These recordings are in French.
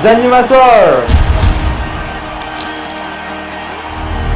animateurs!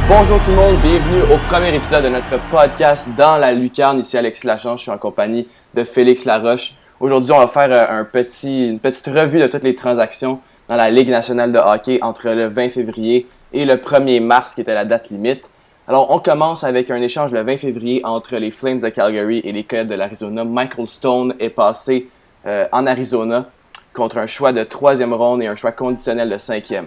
Bonjour tout le monde, bienvenue au premier épisode de notre podcast Dans la Lucarne. Ici Alexis Lachance, je suis en compagnie de Félix Laroche. Aujourd'hui, on va faire une petite revue de toutes les transactions dans la Ligue nationale de hockey entre le 20 février et le 1er mars, qui était la date limite. Alors, on commence avec un échange le 20 février entre les Flames de Calgary et les Coyotes de l'Arizona. Michael Stone est passé en Arizona contre un choix de 3e ronde et un choix conditionnel de 5e.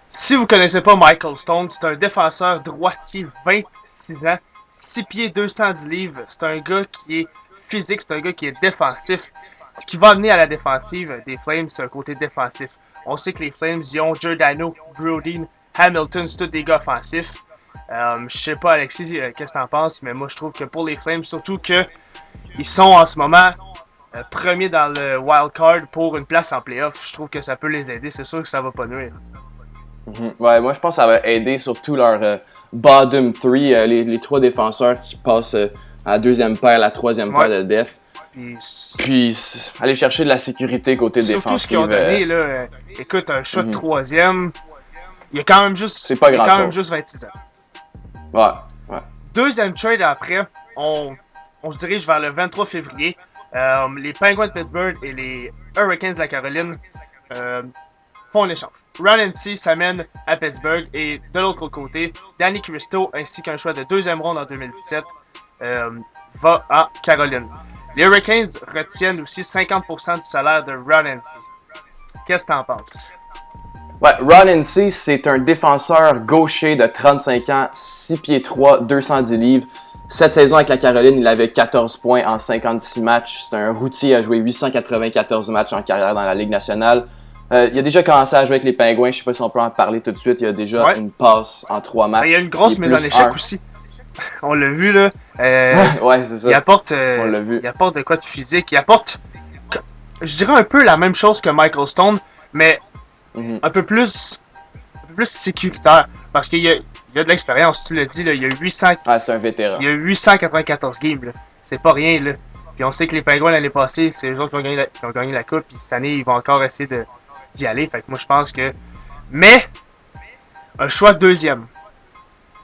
Si vous ne connaissez pas Michael Stone, c'est un défenseur droitier, 26 ans, 6 pieds 210 livres. C'est un gars qui est physique, c'est un gars qui est défensif. Ce qui va amener à la défensive des Flames, c'est un côté défensif. On sait que les Flames, ils ont Giordano, Brodin, Hamilton, c'est tous des gars offensifs. Je sais pas, Alexis, qu'est-ce que t'en penses, mais moi je trouve que pour les Flames, surtout que ils sont en ce moment premiers dans le wild card pour une place en playoff, je trouve que ça peut les aider. C'est sûr que ça va pas nuire. Ouais, moi je pense que ça va aider surtout leur bottom 3, les 3 défenseurs qui passent à la 2e paire, la 3e paire de def. Puis aller chercher de la sécurité côté défensif. Surtout ce qu'ils ont donné, là, écoute, un shot de 3e, il y a quand même juste, c'est pas grand-chose. quand même juste 26 ans. Ouais. Deuxième trade après, on se dirige vers le 23 février. Les Penguins de Pittsburgh et les Hurricanes de la Caroline font un échange. Ron NC s'amène à Pittsburgh et de l'autre côté, Danny Cristo ainsi qu'un choix de 2e ronde en 2017 va à Caroline. Les Hurricanes retiennent aussi 50% du salaire de Ron NC. Qu'est-ce que t'en penses? Ouais, Ron NC, c'est un défenseur gaucher de 35 ans, 6 pieds 3, 210 livres. Cette saison avec la Caroline, il avait 14 points en 56 matchs. C'est un routier, à jouer 894 matchs en carrière dans la Ligue nationale. Il a déjà commencé à jouer avec les Pingouins, je sais pas si on peut en parler tout de suite. Il a déjà une passe en 3 matchs. Il y a une grosse mise en échec aussi. On l'a vu là. Ouais, c'est ça. Il apporte, on l'a vu. Il apporte de quoi de physique. Il apporte, je dirais un peu la même chose que Michael Stone, mais un peu plus sécuritaire. Parce qu'il y a de l'expérience, tu l'as dit, là, il y a 800... Ah, c'est un vétéran. Il y a 894 games, là. C'est pas rien, là. Puis on sait que les Penguins l'année passée, c'est eux autres qui ont gagné la coupe, puis cette année, ils vont encore essayer d'y aller. Fait que moi, je pense que... Mais, un choix de 2e.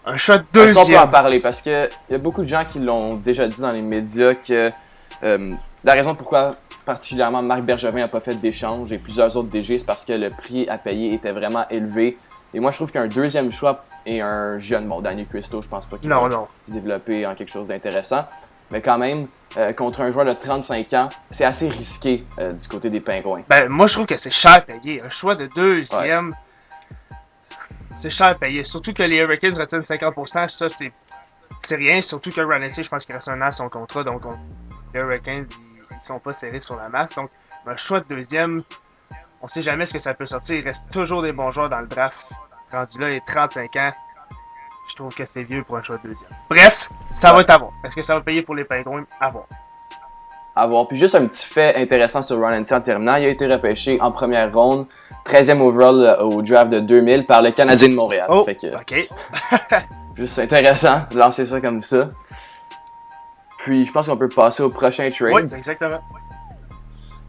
Un choix de 2e. On peut en parler, parce que il y a beaucoup de gens qui l'ont déjà dit dans les médias que la raison pourquoi particulièrement Marc Bergevin n'a pas fait d'échange et plusieurs autres DG, c'est parce que le prix à payer était vraiment élevé. Et moi, je trouve qu'un 2e choix et un jeune, bon, Danny Cristo, je pense pas qu'il va se développer en quelque chose d'intéressant. Mais quand même, contre un joueur de 35 ans, c'est assez risqué du côté des Pingouins. Ben, moi, je trouve que c'est cher payé. Un choix de 2e, c'est cher payé. Surtout que les Hurricanes retiennent 50%, ça, c'est rien. Surtout que Ron NC, je pense qu'il reste un an à son contrat. Donc, les Hurricanes, ils sont pas serrés sur la masse. Donc, un choix de 2e, on sait jamais ce que ça peut sortir. Il reste toujours des bons joueurs dans le draft. Rendu là, il est 35 ans. Je trouve que c'est vieux pour un choix de 2e. Bref, ça va être à voir. Est-ce que ça va payer pour les Penguins? À voir. À voir. Puis juste un petit fait intéressant sur Ron NC en terminant. Il a été repêché en première ronde, 13e overall au draft de 2000 par le Canadien de Montréal. Oh, fait que, ok. juste intéressant de lancer ça comme ça. Puis je pense qu'on peut passer au prochain trade. Oui, exactement.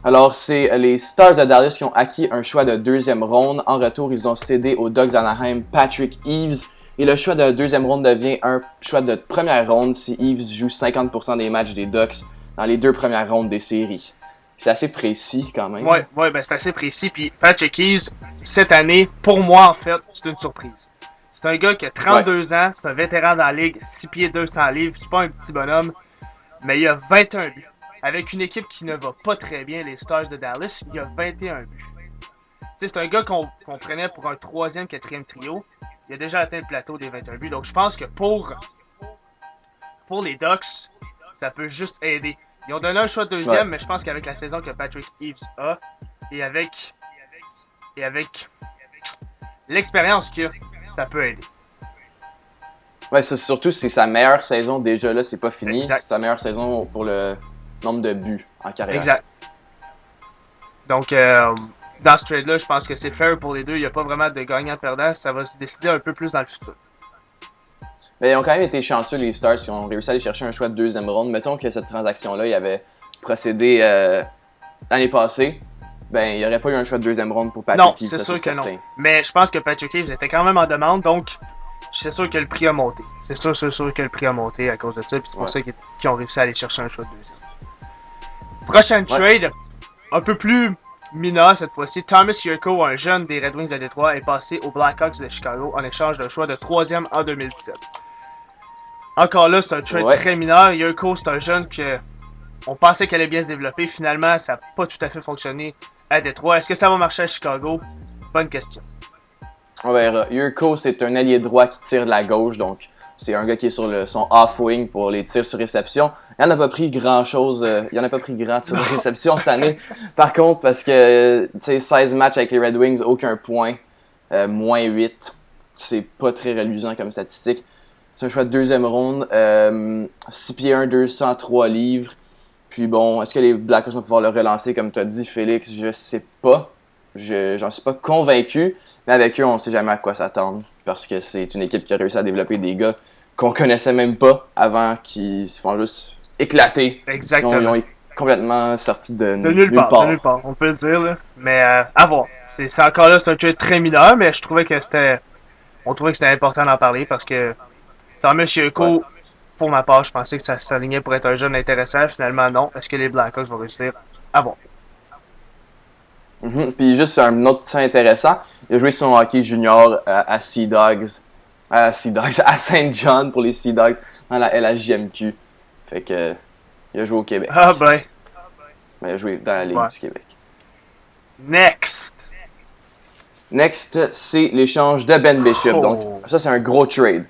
Alors, c'est les Stars de Dallas qui ont acquis un choix de 2e ronde. En retour, ils ont cédé aux Ducks d'Anaheim Patrick Eaves. Et le choix de 2e ronde devient un choix de 1re ronde si Eaves joue 50% des matchs des Ducks dans les 2 premières rondes des séries. C'est assez précis quand même. Ouais, ben c'est assez précis. Puis Patrick Eaves, cette année, pour moi, en fait, c'est une surprise. C'est un gars qui a 32 ans, c'est un vétéran dans la ligue, 6 pieds 200 livres, c'est pas un petit bonhomme, mais il a 21 buts. Avec une équipe qui ne va pas très bien, les Stars de Dallas, il y a 21 buts. C'est un gars qu'on prenait pour un 3e, 4e trio. Il a déjà atteint le plateau des 21 buts. Donc je pense que pour les Ducks, ça peut juste aider. Ils ont donné un choix de 2e, mais je pense qu'avec la saison que Patrick Eaves a, et avec l'expérience qu'il a, ça peut aider. Ouais, surtout c'est sa meilleure saison déjà là, c'est pas fini. Exact. C'est sa meilleure saison pour le nombre de buts en carrière. Exact. Donc, dans ce trade-là, je pense que c'est fair pour les deux. Il n'y a pas vraiment de gagnant-perdant. Ça va se décider un peu plus dans le futur. Mais ils ont quand même été chanceux, les Stars, qui ont réussi à aller chercher un choix de 2e ronde. Mettons que cette transaction-là, il avait procédé l'année passée. ben, il n'y aurait pas eu un choix de deuxième ronde pour Patrick Non, Keys, c'est ça, sûr que certain. non. Mais je pense que Patrick Keys était quand même en demande, donc c'est sûr que le prix a monté. C'est sûr que le prix a monté à cause de ça, puis c'est pour ça qu'ils ont réussi à aller chercher un choix de deuxième. Prochaine trade, un peu plus mineur cette fois-ci. Thomas Yurko, un jeune des Red Wings de Détroit, est passé aux Blackhawks de Chicago en échange d'un choix de troisième en 2017. Encore là, c'est un trade très mineur. Yurko, c'est un jeune que on pensait qu'elle allait bien se développer. Finalement, ça n'a pas tout à fait fonctionné à Détroit. Est-ce que ça va marcher à Chicago? Bonne question. On verra. Yurko, c'est un allié droit qui tire de la gauche, donc c'est un gars qui est sur son off-wing pour les tirs sur réception. Il n'en a pas pris grand-chose, il n'en a pas pris grand tir de réception cette année. Par contre, parce que, tu sais, 16 matchs avec les Red Wings, aucun point, moins 8. C'est pas très reluisant comme statistique. C'est un choix de deuxième ronde, 6 pieds 1, 203 livres. Puis bon, est-ce que les Blackhawks vont pouvoir le relancer, comme tu as dit, Félix? Je sais pas. J'en suis pas convaincu. Mais avec eux, on sait jamais à quoi s'attendre. Parce que c'est une équipe qui a réussi à développer des gars qu'on connaissait même pas avant, qui se font juste éclater. Exactement. Ils ont complètement sorti de nulle part, on peut le dire. Là. Mais à voir. C'est encore là, c'est un trade très mineur, mais je trouvais que c'était. On trouvait que c'était important d'en parler parce que Thomas Yurko, pour ma part, je pensais que ça s'alignait pour être un jeune intéressant. Finalement, non. Est-ce que les Blackhawks vont réussir? À voir. Puis juste un autre petit intéressant, il a joué son hockey junior à Sea Dogs, à Saint John pour les Sea Dogs dans la LHJMQ. Fait que il a joué au Québec. Ah ben. Mais il a joué dans la Ligue du Québec. Next, c'est l'échange de Ben Bishop. Donc ça, c'est un gros trade.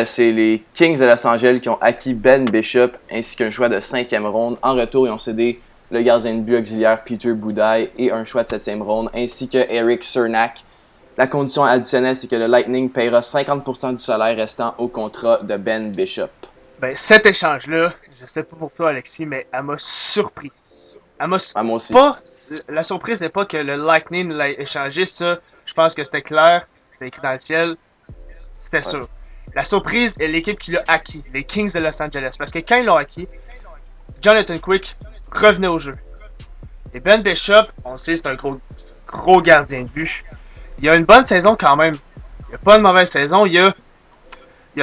C'est les Kings de Los Angeles qui ont acquis Ben Bishop ainsi qu'un choix de 5e ronde. En retour, ils ont cédé le gardien de but auxiliaire Peter Budaj et un choix de 7e ronde, ainsi que Eric Cernak. La condition additionnelle, c'est que le Lightning paiera 50% du salaire restant au contrat de Ben Bishop. Ben, cet échange-là, je sais pas pour toi, Alexis, mais elle m'a surpris. Moi aussi. La surprise n'est pas que le Lightning l'a échangé, ça, je pense que c'était clair, c'était écrit dans le ciel, c'était sûr. La surprise est l'équipe qui l'a acquis, les Kings de Los Angeles, parce que quand ils l'ont acquis, Jonathan Quick revenait au jeu. Et Ben Bishop, on le sait, c'est un gros gardien de but. Il a une bonne saison quand même. Il a pas une mauvaise saison. Il a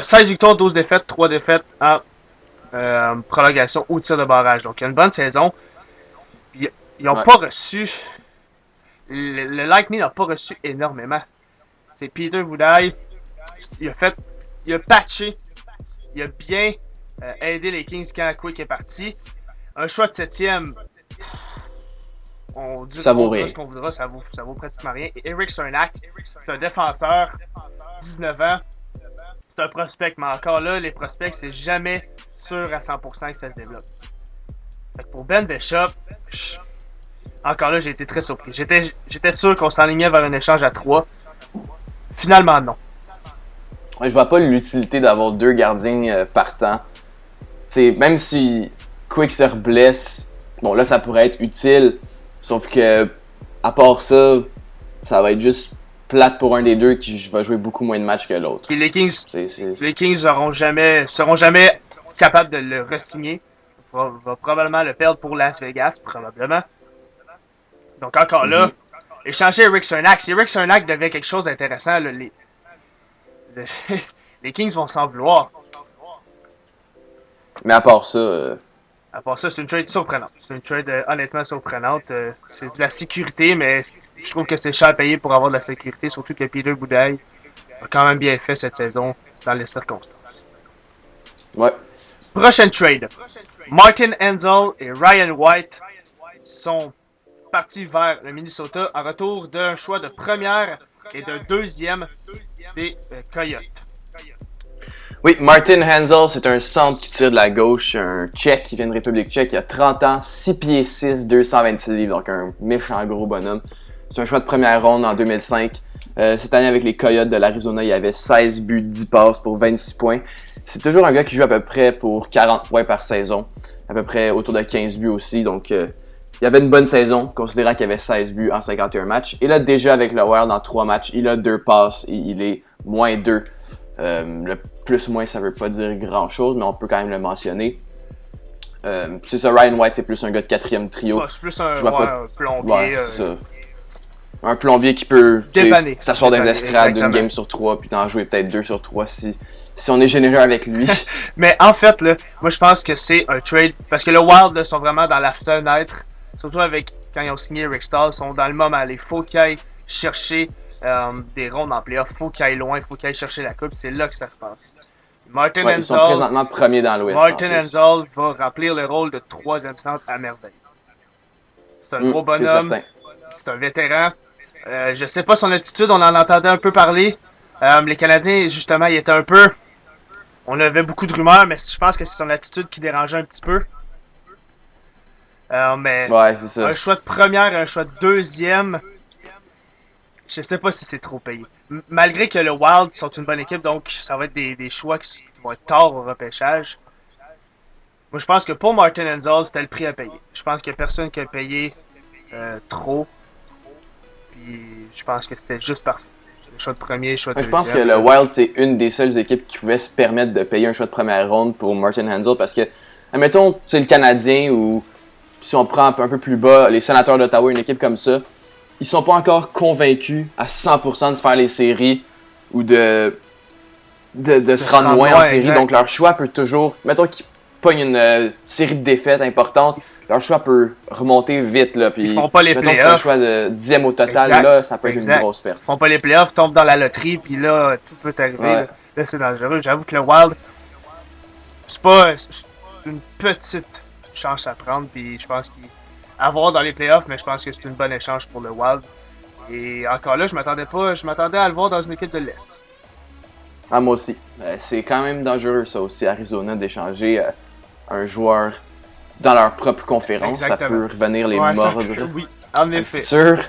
16 victoires, 12 défaites, 3 défaites en prolongation ou tir de barrage. Donc il a une bonne saison. Ils n'ont pas reçu. Le Lightning n'a pas reçu énormément. C'est Peter Budaj. Il a patché. Il a bien aidé les Kings quand Quick est parti. Un choix de 7e, on dit ce qu'on voudra, ça vaut pratiquement rien. Et Eric Cernak, c'est un défenseur, 19 ans, c'est un prospect, mais encore là, les prospects, c'est jamais sûr à 100% que ça se développe. Fait que pour Ben Bishop, encore là, j'ai été très surpris. J'étais sûr qu'on s'enlignait vers un échange à 3. Finalement, non. Je vois pas l'utilité d'avoir 2 gardiens partants. T'sais, même si Quick se reblesse, bon là ça pourrait être utile, sauf que à part ça, ça va être juste plate pour un des deux qui va jouer beaucoup moins de matchs que l'autre. Et les Kings seront jamais capables de le re-signer. Va probablement le perdre pour Las Vegas, probablement. Donc encore là, échanger Eric Cernak. Si Eric Cernak devait quelque chose d'intéressant, les Kings vont s'en vouloir. Mais à part ça, c'est une trade surprenante. C'est une trade honnêtement surprenante. C'est de la sécurité, mais je trouve que c'est cher à payer pour avoir de la sécurité, surtout que Peter Budaj a quand même bien fait cette saison dans les circonstances. Ouais. Prochaine trade. Martin Hanzal et Ryan White sont partis vers le Minnesota en retour d'un choix de première et d'un deuxième des Coyotes. Oui, Martin Hanzal, c'est un centre qui tire de la gauche, un Tchèque qui vient de République tchèque, il a 30 ans, 6 pieds 6, 226 livres, donc un méchant gros bonhomme. C'est un choix de première ronde en 2005. Cette année, avec les Coyotes de l'Arizona, il avait 16 buts, 10 passes pour 26 points. C'est toujours un gars qui joue à peu près pour 40 points par saison, à peu près autour de 15 buts aussi, donc il avait une bonne saison, considérant qu'il avait 16 buts en 51 matchs. Et là, déjà avec le Wild, dans 3 matchs, il a 2 passes et il est moins 2. Le plus-moins, ça veut pas dire grand-chose, mais on peut quand même le mentionner. C'est ça, Ryan White, c'est plus un gars de 4e trio. C'est plus un, un plombier. Ouais, c'est ça. Un plombier qui peut s'asseoir dans les estrades d'une game sur 3 puis d'en jouer peut-être 2 sur 3 si on est généreux avec lui. Mais en fait, là, moi je pense que c'est un trade parce que le Wild là, sont vraiment dans la fenêtre, surtout avec quand ils ont signé Rick Stahl, ils sont dans le moment. Il faut qu'ils aillent chercher des rondes en playoff, il faut qu'ils aillent loin, il faut qu'ils aillent chercher la coupe, c'est là que ça se passe. Martin Hanzal, ils sont présentement premiers dans l'Ouest. Martin Hanzal va remplir le rôle de 3e centre à merveille. C'est un gros bonhomme, c'est un vétéran. Je sais pas son attitude, on en entendait un peu parler. Les Canadiens, justement, ils étaient un peu... On avait beaucoup de rumeurs, mais je pense que c'est son attitude qui dérangeait un petit peu. Mais ouais, c'est ça. Un choix de première et un choix de 2e, je sais pas si c'est trop payé. Malgré que le Wild sont une bonne équipe, donc ça va être des choix qui vont être tard au repêchage. Moi, je pense que pour Martin Hanzal, c'était le prix à payer. Je pense qu'il y a personne qui a payé trop. Puis je pense que c'était juste parfait. Le choix de premier, choix de deuxième. Je pense que le Wild, c'est une des seules équipes qui pouvait se permettre de payer un choix de première ronde pour Martin Hanzal parce que, admettons, c'est le Canadien ou si on prend un peu plus bas, les Sénateurs d'Ottawa, une équipe comme ça, ils sont pas encore convaincus à 100% de faire les séries ou de se rendre loin en série. Exact. Donc leur choix peut toujours, mettons qu'ils pognent une série de défaites importantes, leur choix peut remonter vite. Là, puis, ils font pas les playoffs. Mettons que c'est un choix de 10e au total, exact. Là, ça peut être une grosse perte. Ils font pas les playoffs, tombent dans la loterie, puis là, tout peut arriver. Ouais. Là, c'est dangereux. J'avoue que le Wild, c'est une petite chance à prendre, puis je pense à voir dans les playoffs, mais je pense que c'est une bonne échange pour le Wild. Et encore là, je m'attendais à le voir dans une équipe de l'Est. Ah, moi aussi. C'est quand même dangereux, ça aussi, Arizona, d'échanger un joueur dans leur propre conférence. Exactement. Ça peut revenir les mordre. Oui, en effet. Futur.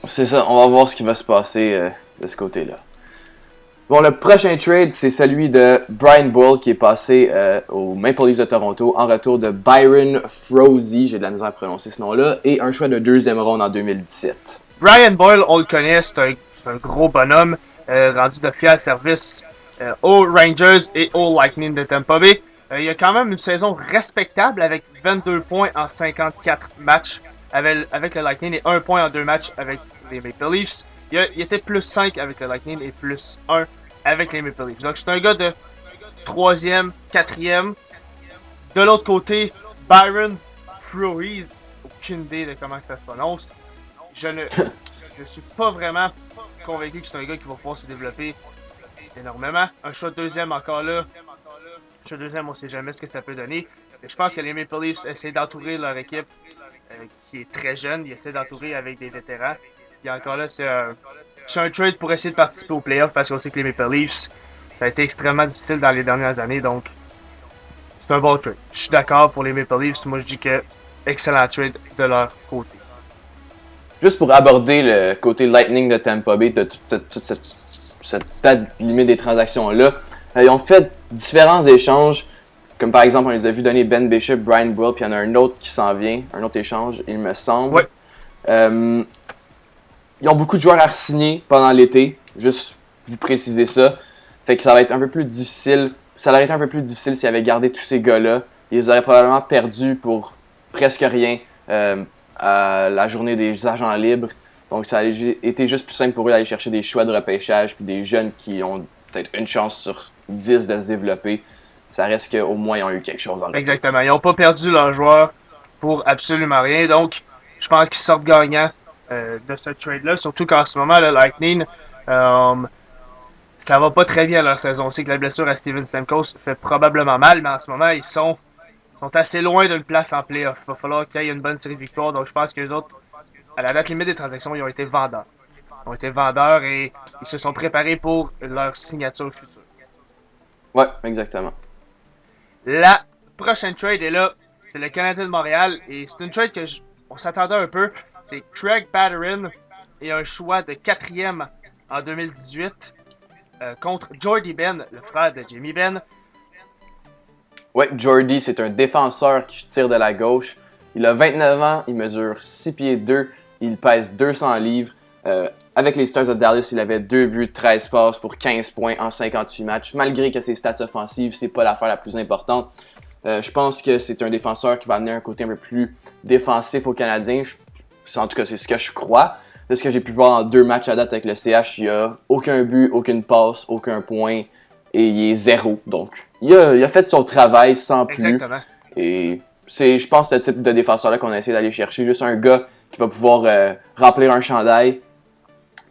C'est ça, on va voir ce qui va se passer de ce côté-là. Bon, le prochain trade, c'est celui de Brian Boyle qui est passé au Maple Leafs de Toronto en retour de Byron Froese, j'ai de la misère à prononcer ce nom-là, et un choix de 2e ronde en 2017. Brian Boyle, on le connaît, c'est un gros bonhomme, rendu de fier service aux Rangers et au Lightning de Tampa Bay. Il a quand même une saison respectable avec 22 points en 54 matchs avec le Lightning et 1 point en 2 matchs avec les Maple Leafs. Il était plus 5 avec le Lightning et plus 1 avec les Maple Leafs. Donc c'est un gars de 3e, 4e. De l'autre côté, Byron Froese, aucune idée de comment ça se prononce. Je suis pas vraiment convaincu que c'est un gars qui va pouvoir se développer énormément. Un choix de 2e encore là. Un choix de 2e, on sait jamais ce que ça peut donner. Mais je pense que les Maple Leafs essaient d'entourer leur équipe qui est très jeune. Ils essaient d'entourer avec des vétérans. Et encore là, c'est un trade pour essayer de participer aux playoffs parce qu'on sait que les Maple Leafs, ça a été extrêmement difficile dans les dernières années. Donc, c'est un bon trade. Je suis d'accord pour les Maple Leafs. Moi, je dis que excellent trade de leur côté. Juste pour aborder le côté Lightning de Tampa Bay, de toute cette date limite des transactions-là, ils ont fait différents échanges. Comme par exemple, on les a vu donner Ben Bishop, Brian Boyle, puis il y en a un autre qui s'en vient, un autre échange, il me semble. Ouais. Ils ont beaucoup de joueurs à re-signer pendant l'été, juste vous préciser ça. Fait que ça va être un peu plus difficile. Ça aurait été un peu plus difficile s'ils avaient gardé tous ces gars-là. Ils les auraient probablement perdus pour presque rien à la journée des agents libres. Donc ça a été juste plus simple pour eux d'aller chercher des choix de repêchage puis des jeunes qui ont peut-être une chance sur 10 de se développer. Ça reste qu'au moins ils ont eu quelque chose en Exactement. Ils n'ont pas perdu leurs joueurs pour absolument rien. Donc, je pense qu'ils sortent gagnants de ce trade-là. Surtout qu'en ce moment, le Lightning, ça va pas très bien leur saison. On sait que la blessure à Steven Stamkos fait probablement mal, mais en ce moment, ils sont assez loin d'une place en play-off. Il va falloir qu'il y ait une bonne série de victoires. Donc, je pense que les autres, à la date limite des transactions, ils ont été vendeurs. Ils ont été vendeurs et ils se sont préparés pour leur signature future. Ouais, exactement. La prochaine trade est là. C'est le Canadien de Montréal. Et c'est une trade que on s'attendait un peu. C'est Craig Batterin et un choix de 4e en 2018 contre Jordy Ben, le frère de Jamie Benn. Ouais, Jordy, c'est un défenseur qui tire de la gauche. Il a 29 ans, il mesure 6 pieds 2, il pèse 200 livres. avec les Stars de Dallas, il avait 2 buts, 13 passes pour 15 points en 58 matchs. Malgré que ses stats offensives, c'est pas l'affaire la plus importante. Je pense que c'est un défenseur qui va amener un côté un peu plus défensif aux Canadiens. En tout cas, c'est ce que je crois. De ce que j'ai pu voir en 2 matchs à date avec le CH, il n'y a aucun but, aucune passe, aucun point et il est 0. Donc, il a fait son travail sans plus. Exactement. Et c'est, je pense, le type de défenseur-là qu'on a essayé d'aller chercher. Juste un gars qui va pouvoir remplir un chandail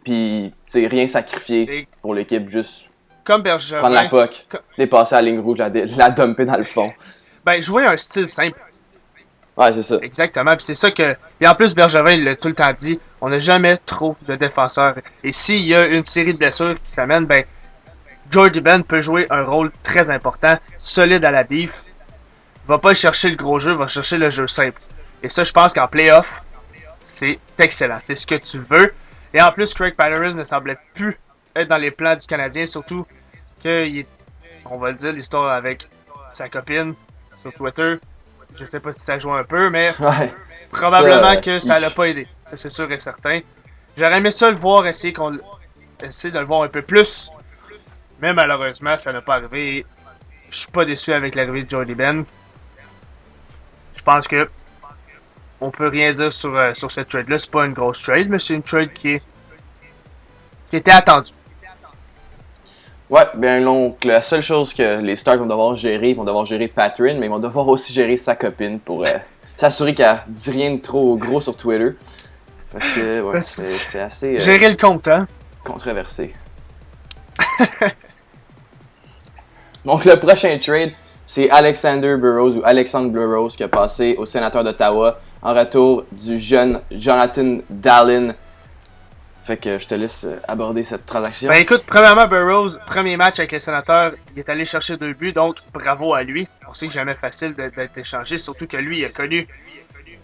puis rien sacrifier pour l'équipe, juste comme Bergevin, prendre la puck, dépasser la ligne rouge, la dumper dans le fond. Ben, jouer un style simple. Ouais, c'est ça. Exactement, puis c'est ça que... Et en plus, Bergevin, il l'a tout le temps dit, on n'a jamais trop de défenseurs. Et s'il y a une série de blessures qui s'amènent, ben, Jordy Ben peut jouer un rôle très important, solide à la diff, va pas chercher le gros jeu, va chercher le jeu simple. Et ça, je pense qu'en playoff, c'est excellent. C'est ce que tu veux. Et en plus, Craig Patterson ne semblait plus être dans les plans du Canadien, surtout que, on va le dire, l'histoire avec sa copine sur Twitter. Je sais pas si ça joue un peu, mais probablement que ça l'a pas aidé. Ça, c'est sûr et certain. J'aurais aimé ça le voir, essayer de le voir un peu plus. Mais malheureusement, ça n'a pas arrivé. Je suis pas déçu avec l'arrivée de Jordy Ben. Je pense que on peut rien dire sur cette trade-là. C'est pas une grosse trade, mais c'est une trade qui était attendue. Ouais, bien donc la seule chose que les Stars vont devoir gérer, ils vont devoir gérer Patrin, mais ils vont devoir aussi gérer sa copine pour s'assurer qu'elle dit rien de trop gros sur Twitter. Parce que ouais, c'est assez gérer le compte, hein? Controversé. Donc le prochain trade, c'est Alexander Burrows ou Alexandre Burrows qui a passé au sénateur d'Ottawa en retour du jeune Jonathan Dallin. Fait que je te laisse aborder cette transaction. Ben écoute, premièrement, Burrows, premier match avec les Sénateurs, il est allé chercher 2 buts, donc bravo à lui. On sait que c'est jamais facile d'être échangé, surtout que lui, il a connu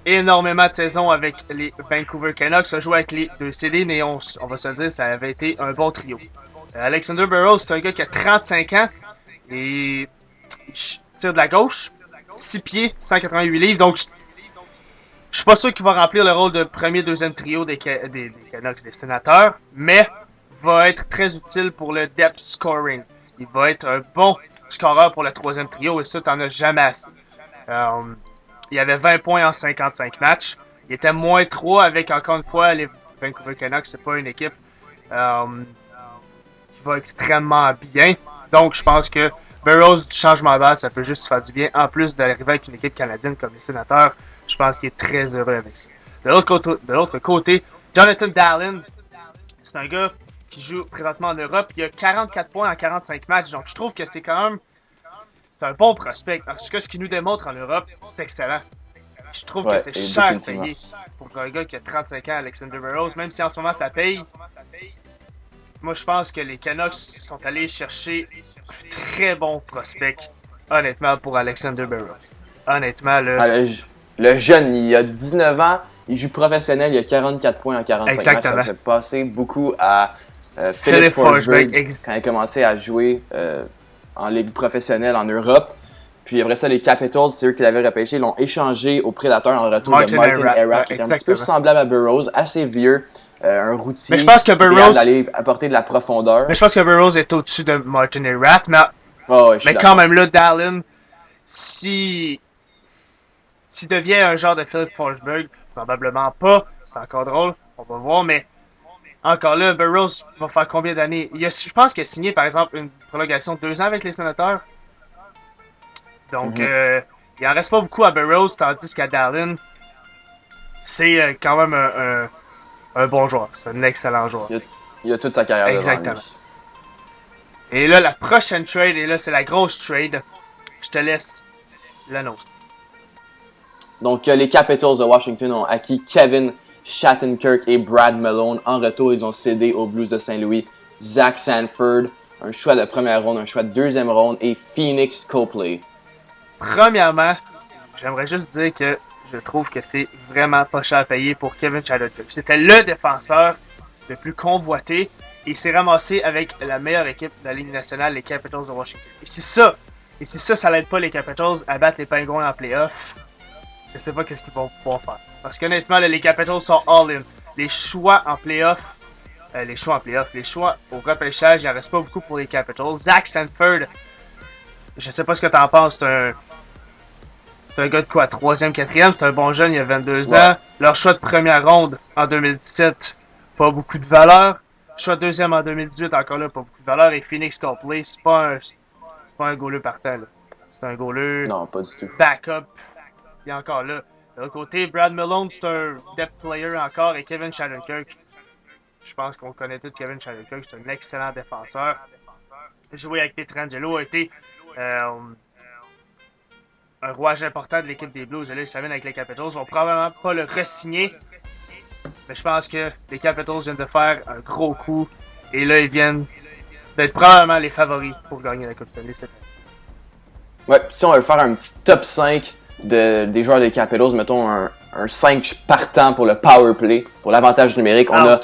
énormément de saisons avec les Vancouver Canucks, a joué avec les 2 CD, mais on va se le dire, ça avait été un bon trio. Alexander Burrows, c'est un gars qui a 35 ans et il tire de la gauche, 6 pieds, 188 livres, donc je suis pas sûr qu'il va remplir le rôle de premier, deuxième trio des Canucks, des Sénateurs, mais va être très utile pour le depth scoring. Il va être un bon scoreur pour le troisième trio et ça, t'en as jamais assez. Il avait 20 points en 55 matchs. Il était moins 3 avec, encore une fois, les Vancouver Canucks. C'est pas une équipe qui va extrêmement bien. Donc, je pense que Burrows, du changement d'air, ça peut juste faire du bien. En plus d'arriver avec une équipe canadienne comme les Sénateurs, je pense qu'il est très heureux avec ça. De l'autre côté, Jonathan Dallin, c'est un gars qui joue présentement en Europe. Il a 44 points en 45 matchs. Donc, je trouve que c'est quand même... C'est un bon prospect. En tout cas, ce qu'il nous démontre en Europe, c'est excellent. Je trouve que c'est cher payé pour un gars qui a 35 ans, Alexander Burrows. Même si en ce moment, ça paye. Moi, je pense que les Canucks sont allés chercher un très bon prospect, honnêtement, pour Alexander Burrows. Honnêtement, le jeune, il a 19 ans, il joue professionnel, il a 44 points en 45 matchs. Ça fait passer beaucoup à Philippe Forsberg quand il a commencé à jouer en ligue professionnelle en Europe. Puis après ça, les Capitals, c'est eux qui l'avaient repêché, ils l'ont échangé au Prédateur en retour de Martin Erat, qui est un petit peu semblable à Burrows, assez vieux, un routier. Mais je pense que Burrows d'aller apporter de la profondeur. Mais je pense que Burrows est au-dessus de Martin Erat, mais quand même là, Dallin, s'il devient un genre de Philippe Forsberg, probablement pas, c'est encore drôle, on va voir, mais encore là, Burrows va faire combien d'années? Je pense qu'il a signé par exemple une prolongation de 2 ans avec les Sénateurs. Donc, il en reste pas beaucoup à Burrows, tandis qu'à Dallin, c'est quand même un bon joueur. C'est un excellent joueur. Il a toute sa carrière Exactement. devant lui. Et là, la prochaine trade, et là, c'est la grosse trade. Je te laisse l'annoncer. Donc, les Capitals de Washington ont acquis Kevin Shattenkirk et Brad Malone. En retour, ils ont cédé aux Blues de Saint-Louis Zach Sanford, un choix de première ronde, un choix de deuxième ronde et Phoenix Copley. Premièrement, j'aimerais juste dire que je trouve que c'est vraiment pas cher à payer pour Kevin Shattenkirk. C'était le défenseur le plus convoité et il s'est ramassé avec la meilleure équipe de la Ligue nationale, les Capitals de Washington. Et si ça l'aide pas les Capitals à battre les Pingouins en playoff, je sais pas qu'est-ce qu'ils vont pouvoir faire. Parce qu'honnêtement, les Capitals sont all-in. Les choix en playoff les choix en playoff. Les choix au repêchage, il en reste pas beaucoup pour les Capitals. Zach Sanford, je sais pas ce que t'en penses, c'est un gars de quoi, 3e, 4e, c'est un bon jeune, il a 22 ans. Leur choix de première ronde en 2017, pas beaucoup de valeur. Choix de deuxième en 2018, encore là, pas beaucoup de valeur. Et Phoenix Copley, c'est pas un goaler partant, là. C'est un goaler Non, pas du tout. Backup, il est encore là. De l'autre côté, Brad Malone, c'est un depth player encore. Et Kevin Shattenkirk, je pense qu'on connaît tous Kevin Shattenkirk, c'est un excellent défenseur. Joué avec Pietrangelo a été un rouage important de l'équipe des Blues. Et là, ils s'amènent avec les Capitals. Ils vont probablement pas le re-signer. Mais je pense que les Capitals viennent de faire un gros coup. Et là, ils viennent d'être probablement les favoris pour gagner la Coupe Stanley cette année. Ouais, si on veut faire un petit top 5 des joueurs des Capitals, mettons un 5 partant pour le power play, pour l'avantage numérique, on a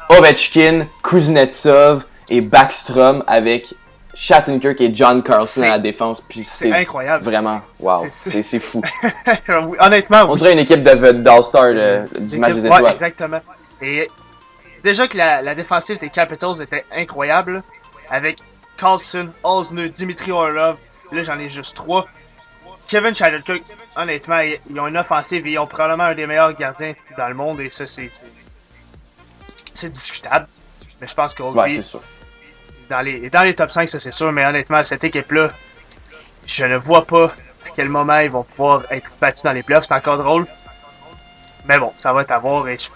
Ovechkin, Kuznetsov et Backstrom avec Shattenkirk et John Carlson à la défense. Puis c'est incroyable. Vraiment, wow, c'est fou. Honnêtement, on dirait une équipe d'All-Star du match des étoiles. Ouais, exactement. Et déjà que la défensive des Capitals était incroyable, avec Carlson, Osner, Dimitri Orlov, là j'en ai juste 3. Kevin Shattenkirk, honnêtement, ils ont une offensive et ils ont probablement un des meilleurs gardiens dans le monde, et ça c'est discutable. Mais je pense qu'au ouais, c'est sûr. Dans les top 5, ça c'est sûr, mais honnêtement, cette équipe-là, je ne vois pas à quel moment ils vont pouvoir être battus dans les playoffs. C'est encore drôle. Mais bon, ça va être à voir, et je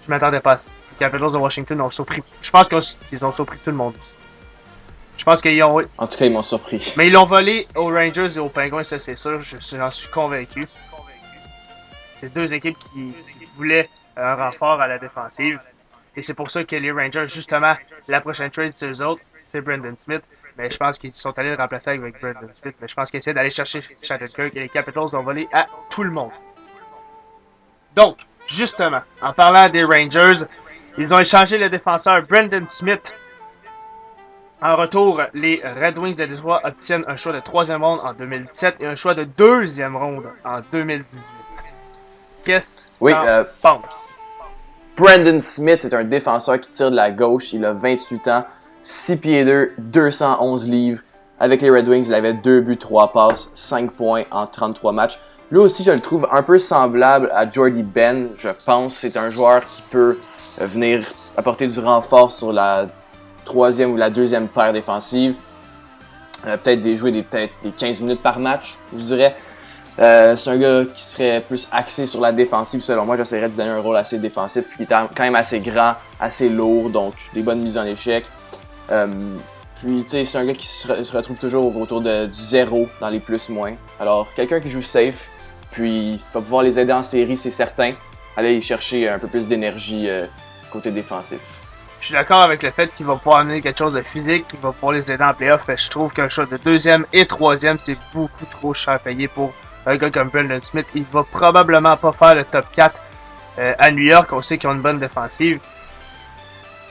m'attendais pas à ça. Les Capitals de Washington ont surpris. Je pense qu'ils ont surpris tout le monde. Je pense qu'ils ont... En tout cas, ils m'ont surpris. Mais ils l'ont volé aux Rangers et aux Penguins, ça c'est sûr, j'en suis convaincu. C'est deux équipes qui voulaient un renfort à la défensive. Et c'est pour ça que les Rangers, justement, la prochaine trade, c'est eux autres, c'est Brendan Smith. Mais je pense qu'ils sont allés le remplacer avec Brendan Smith. Mais je pense qu'ils essaient d'aller chercher Shattenkirk, et les Capitals ont volé à tout le monde. Donc, justement, en parlant des Rangers, ils ont échangé le défenseur Brendan Smith. En retour, les Red Wings de Détroit obtiennent un choix de 3e ronde en 2017 et un choix de 2e ronde en 2018. Qu'est-ce que tu penses? Brendan Smith, c'est un défenseur qui tire de la gauche. Il a 28 ans, 6 pieds 2, 211 livres. Avec les Red Wings, il avait 2 buts, 3 passes, 5 points en 33 matchs. Lui aussi, je le trouve un peu semblable à Jordy Ben, je pense. C'est un joueur qui peut venir apporter du renfort sur la 3e ou la 2e paire défensive. Peut-être jouer des 15 minutes par match, je dirais. C'est un gars qui serait plus axé sur la défensive, selon moi. J'essaierais de lui donner un rôle assez défensif, puis il est quand même assez grand, assez lourd, donc des bonnes mises en échec. Puis, tu sais, c'est un gars qui se retrouve toujours autour du 0 dans les plus-moins. Alors, quelqu'un qui joue safe, puis va pouvoir les aider en série, c'est certain. Aller y chercher un peu plus d'énergie côté défensif. Je suis d'accord avec le fait qu'il va pouvoir amener quelque chose de physique, qu'il va pouvoir les aider en playoff. Je trouve qu'un choix de 2e et 3e, c'est beaucoup trop cher payé pour un gars comme Brendan Smith. Il va probablement pas faire le top 4 à New York. On sait qu'ils ont une bonne défensive.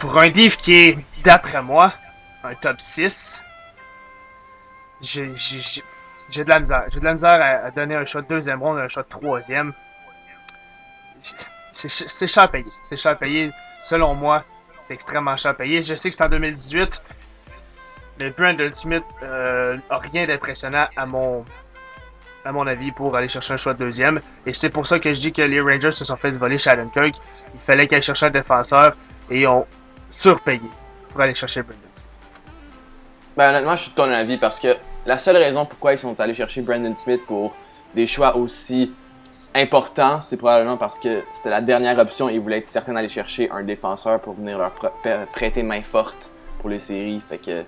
Pour un div qui est, d'après moi, un top 6, j'ai de la misère. J'ai de la misère à donner un choix de 2e ronde et un choix de 3e. C'est cher payé. C'est cher payé. Selon moi, c'est extrêmement cher payé. Je sais que c'est en 2018. Mais Brendan Smith a rien d'impressionnant à mon avis pour aller chercher un choix de 2e. Et c'est pour ça que je dis que les Rangers se sont fait voler Shattenkirk. Il fallait qu'ils aillent chercher un défenseur et ils ont surpayé pour aller chercher Brendan Smith. Ben honnêtement, je suis de ton avis parce que la seule raison pourquoi ils sont allés chercher Brendan Smith pour des choix aussi importants, c'est probablement parce que c'était la dernière option et ils voulaient être certains d'aller chercher un défenseur pour venir leur prêter main forte pour les séries. Fait que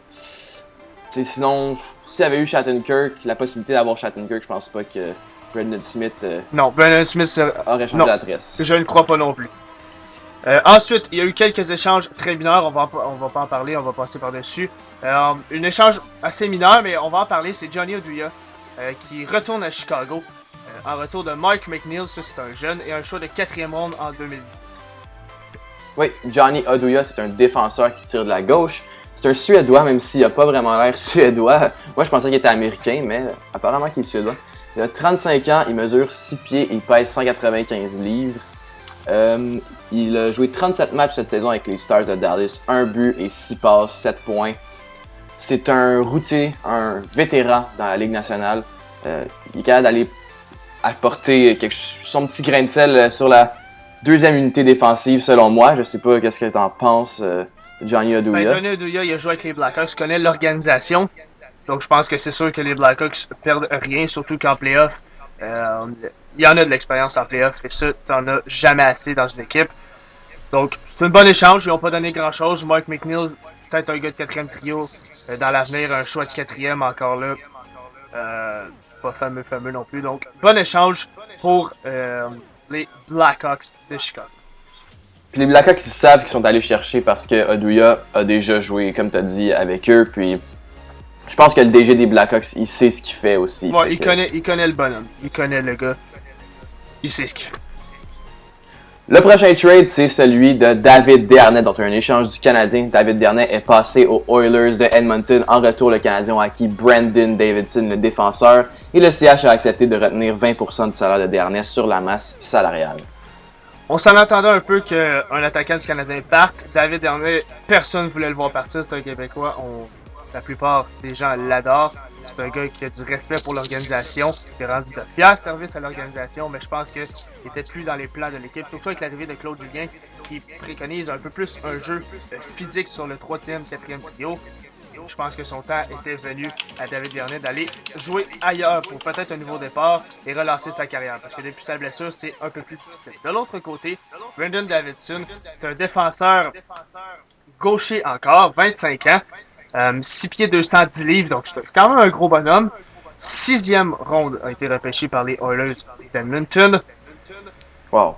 sinon, s'il y avait eu Shattenkirk, la possibilité d'avoir Shattenkirk, je pense pas que Brendan Smith non, Brendan Smith aurait changé l'adresse. Je ne crois pas non plus. Ensuite, il y a eu quelques échanges très mineurs, on va pas en parler, on va passer par-dessus. Un échange assez mineur, mais on va en parler, c'est Johnny Oduya qui retourne à Chicago. En retour de Mark McNeil, ça c'est un jeune, et un choix de 4e ronde en 2010. Oui, Johnny Oduya, c'est un défenseur qui tire de la gauche. C'est un Suédois, même s'il n'a pas vraiment l'air suédois. Moi, je pensais qu'il était américain, mais apparemment qu'il est suédois. Il a 35 ans, il mesure 6 pieds et il pèse 195 livres. Il a joué 37 matchs cette saison avec les Stars de Dallas, 1 but et 6 passes, 7 points. C'est un routier, un vétéran dans la Ligue nationale. Il est capable d'aller apporter son petit grain de sel sur la deuxième unité défensive, selon moi. Je sais pas qu'est-ce que tu en penses, Johnny Oduya. Johnny Oduya, il a joué avec les Blackhawks, connaît l'organisation. Donc je pense que c'est sûr que les Blackhawks perdent rien, surtout qu'en playoff, il y en a de l'expérience en playoff et ça, t'en as jamais assez dans une équipe. Donc c'est un bon échange, ils n'ont pas donné grand-chose. Mike McNeil, peut-être un gars de quatrième trio. Dans l'avenir, un choix de quatrième encore là. C'est pas fameux non plus. Donc bon échange pour les Blackhawks de Chicago. Puis les Blackhawks, ils savent qu'ils sont allés chercher parce que Oduya a déjà joué, comme tu as dit, avec eux. Puis je pense que le DG des Blackhawks, il sait ce qu'il fait aussi. Ouais, il connaît le bonhomme. Il connaît le gars. Il sait ce qu'il fait. Le prochain trade, c'est celui de David Desharnais, dont un échange du Canadien. David Desharnais est passé aux Oilers de Edmonton. En retour, le Canadien a acquis Brandon Davidson, le défenseur. Et le CH a accepté de retenir 20% du salaire de Desharnais sur la masse salariale. On s'en attendait un peu qu'un attaquant du Canadien parte. David Desharnais, personne ne voulait le voir partir. C'est un Québécois. La plupart des gens l'adorent. C'est un gars qui a du respect pour l'organisation, qui a rendu de fiers services à l'organisation, mais je pense qu'il n'était plus dans les plans de l'équipe, surtout avec l'arrivée de Claude Julien, qui préconise un peu plus un jeu physique sur le 3e, 4e trio. Je pense que son temps était venu à David Desharnais d'aller jouer ailleurs pour peut-être un nouveau départ et relancer sa carrière, parce que depuis sa blessure, c'est un peu plus difficile. De l'autre côté, Brandon Davidson, c'est un défenseur gaucher encore, 25 ans, 6 pieds 210 livres, donc c'est quand même un gros bonhomme. 6e ronde a été repêché par les Oilers d'Edmonton. Wow.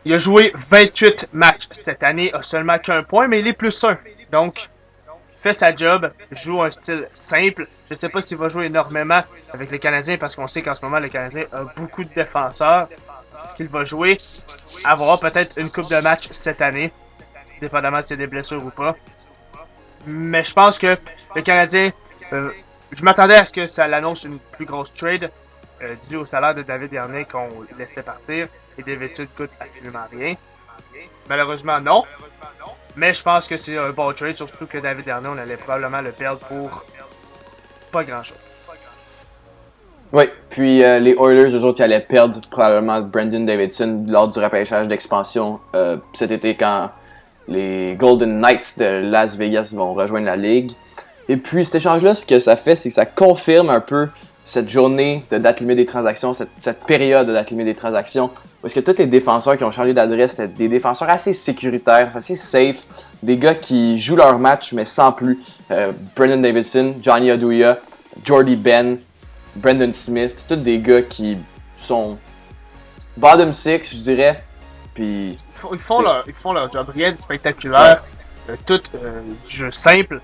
Il a joué 28 matchs cette année, a seulement qu'un point, mais il est +1. Donc, fait sa job, joue un style simple. Je ne sais pas s'il va jouer énormément avec les Canadiens, parce qu'on sait qu'en ce moment, le Canadien a beaucoup de défenseurs. Est-ce qu'il va jouer? Avoir peut-être une coupe de match cette année, dépendamment s'il y a des blessures ou pas. Mais je pense que le Canadien, je m'attendais à ce que ça l'annonce une plus grosse trade due au salaire de David Desharnais qu'on laissait partir. Et Davidson coûte absolument rien. Malheureusement, non. Mais je pense que c'est un bon trade, surtout que David Desharnais, on allait probablement le perdre pour pas grand-chose. Oui, puis les Oilers, eux autres, ils allaient perdre probablement Brandon Davidson lors du repêchage d'expansion cet été quand les Golden Knights de Las Vegas vont rejoindre la Ligue. Et puis cet échange-là, ce que ça fait, c'est que ça confirme un peu cette journée de date limite des transactions, cette période de date limite des transactions, parce que tous les défenseurs qui ont changé d'adresse, c'était des défenseurs assez sécuritaires, assez safe, des gars qui jouent leur match, mais sans plus. Brandon Davidson, Johnny Oduya, Jordy Ben, Brendan Smith, tous des gars qui sont bottom six, je dirais, puis... Ils font leur job, rien de spectaculaire, tout du jeu simple,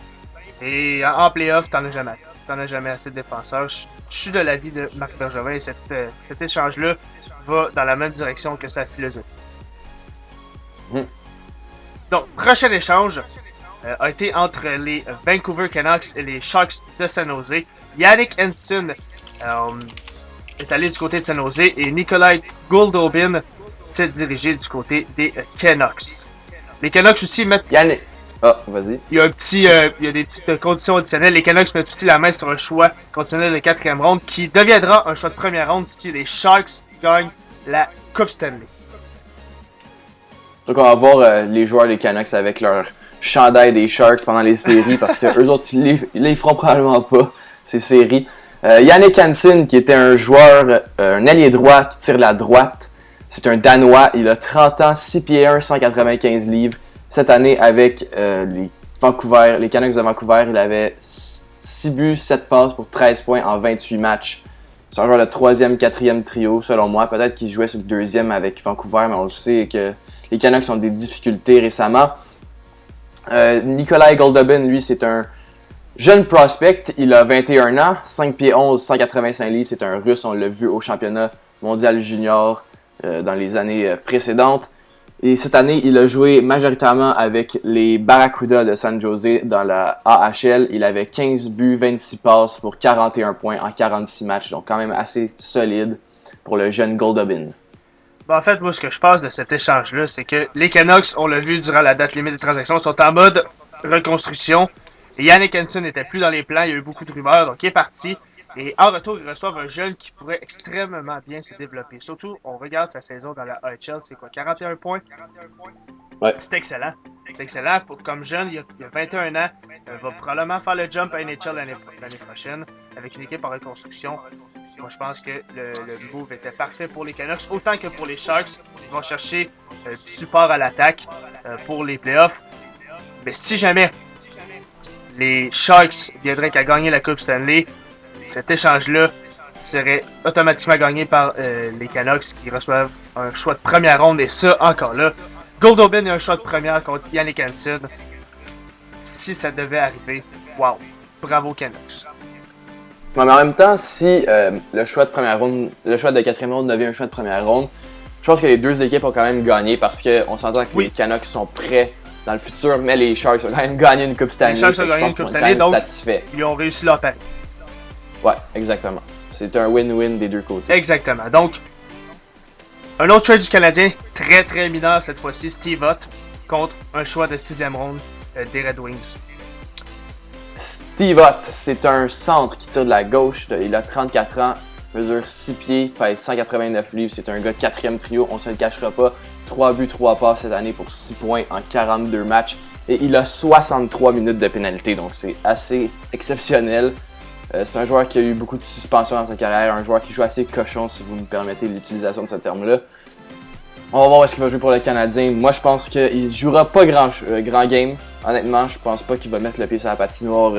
et en playoff, t'en as jamais assez. T'en as jamais assez de défenseurs. Je suis de l'avis de Marc Bergevin et cet échange-là va dans la même direction que sa philosophie. Donc, prochain échange a été entre les Vancouver Canucks et les Sharks de San Jose. Yannick Hansen est allé du côté de San Jose et Nikolai Goldobin s'est dirigé du côté des Canucks. Les Canucks aussi mettent... vas-y. Il y a des petites conditions additionnelles. Les Canucks mettent aussi la main sur un choix conditionnel de 4e ronde qui deviendra un choix de première ronde si les Sharks gagnent la Coupe Stanley. Donc on va voir les joueurs des Canucks avec leur chandail des Sharks pendant les séries parce que eux autres, ils feront probablement pas ces séries. Yannick Hansen, qui était un joueur, un ailier droit qui tire la droite. C'est un Danois. Il a 30 ans, 6 pieds 1, 195 livres. Cette année, avec les Canucks de Vancouver, il avait 6 buts, 7 passes pour 13 points en 28 matchs. C'est un joueur de 3e, 4e trio, selon moi. Peut-être qu'il jouait sur le 2e avec Vancouver, mais on le sait que les Canucks ont des difficultés récemment. Nikolai Goldobin, lui, c'est un jeune prospect. Il a 21 ans, 5 pieds 11, 185 livres. C'est un Russe, on l'a vu au championnat mondial junior dans les années précédentes. Et cette année, il a joué majoritairement avec les Barracuda de San Jose dans la AHL. Il avait 15 buts, 26 passes pour 41 points en 46 matchs. Donc quand même assez solide pour le jeune Goldobin. En fait, moi, ce que je pense de cet échange-là, c'est que les Canucks, on l'a vu durant la date limite des transactions, sont en mode reconstruction. Et Yannick Hansen n'était plus dans les plans, il y a eu beaucoup de rumeurs, donc il est parti. Et en retour, ils reçoivent un jeune qui pourrait extrêmement bien se développer. Surtout, on regarde sa saison dans la AHL, c'est quoi, 41 points? Ouais. C'est excellent. C'est excellent. Comme jeune, il a 21 ans, va probablement faire le jump à NHL l'année prochaine avec une équipe en reconstruction. Moi, je pense que le move était parfait pour les Canucks, autant que pour les Sharks. Ils vont chercher du support à l'attaque pour les playoffs. Mais si jamais les Sharks viendraient qu'à gagner la Coupe Stanley, cet échange-là serait automatiquement gagné par les Canucks qui reçoivent un choix de première ronde. Et ça, encore là, Goldobin a un choix de première contre Yannick Hansen. Si ça devait arriver, wow, bravo Canucks. Mais en même temps, si le choix de première ronde, le choix de quatrième ronde devient un choix de première ronde, je pense que les deux équipes ont quand même gagné parce qu'on s'entend que les Canucks sont prêts dans le futur, mais les Sharks ont quand même gagné une Coupe Stanley. Les Sharks ont gagné une Coupe Stanley, donc satisfait. Ils ont réussi leur pari. Ouais, exactement. C'est un win-win des deux côtés. Exactement. Donc, un autre trade du Canadien, très très mineur cette fois-ci, Steve Ott, contre un choix de 6e ronde des Red Wings. Steve Ott, c'est un centre qui tire de la gauche. Il a 34 ans, mesure 6 pieds, pèse 189 livres. C'est un gars de 4e trio, on se le cachera pas. 3 buts, 3 passes cette année pour 6 points en 42 matchs. Et il a 63 minutes de pénalité, donc c'est assez exceptionnel. C'est un joueur qui a eu beaucoup de suspensions dans sa carrière, un joueur qui joue assez cochon, si vous me permettez l'utilisation de ce terme-là. On va voir est-ce qu'il va jouer pour le Canadien. Moi, je pense qu'il jouera pas grand game. Honnêtement, je pense pas qu'il va mettre le pied sur la patinoire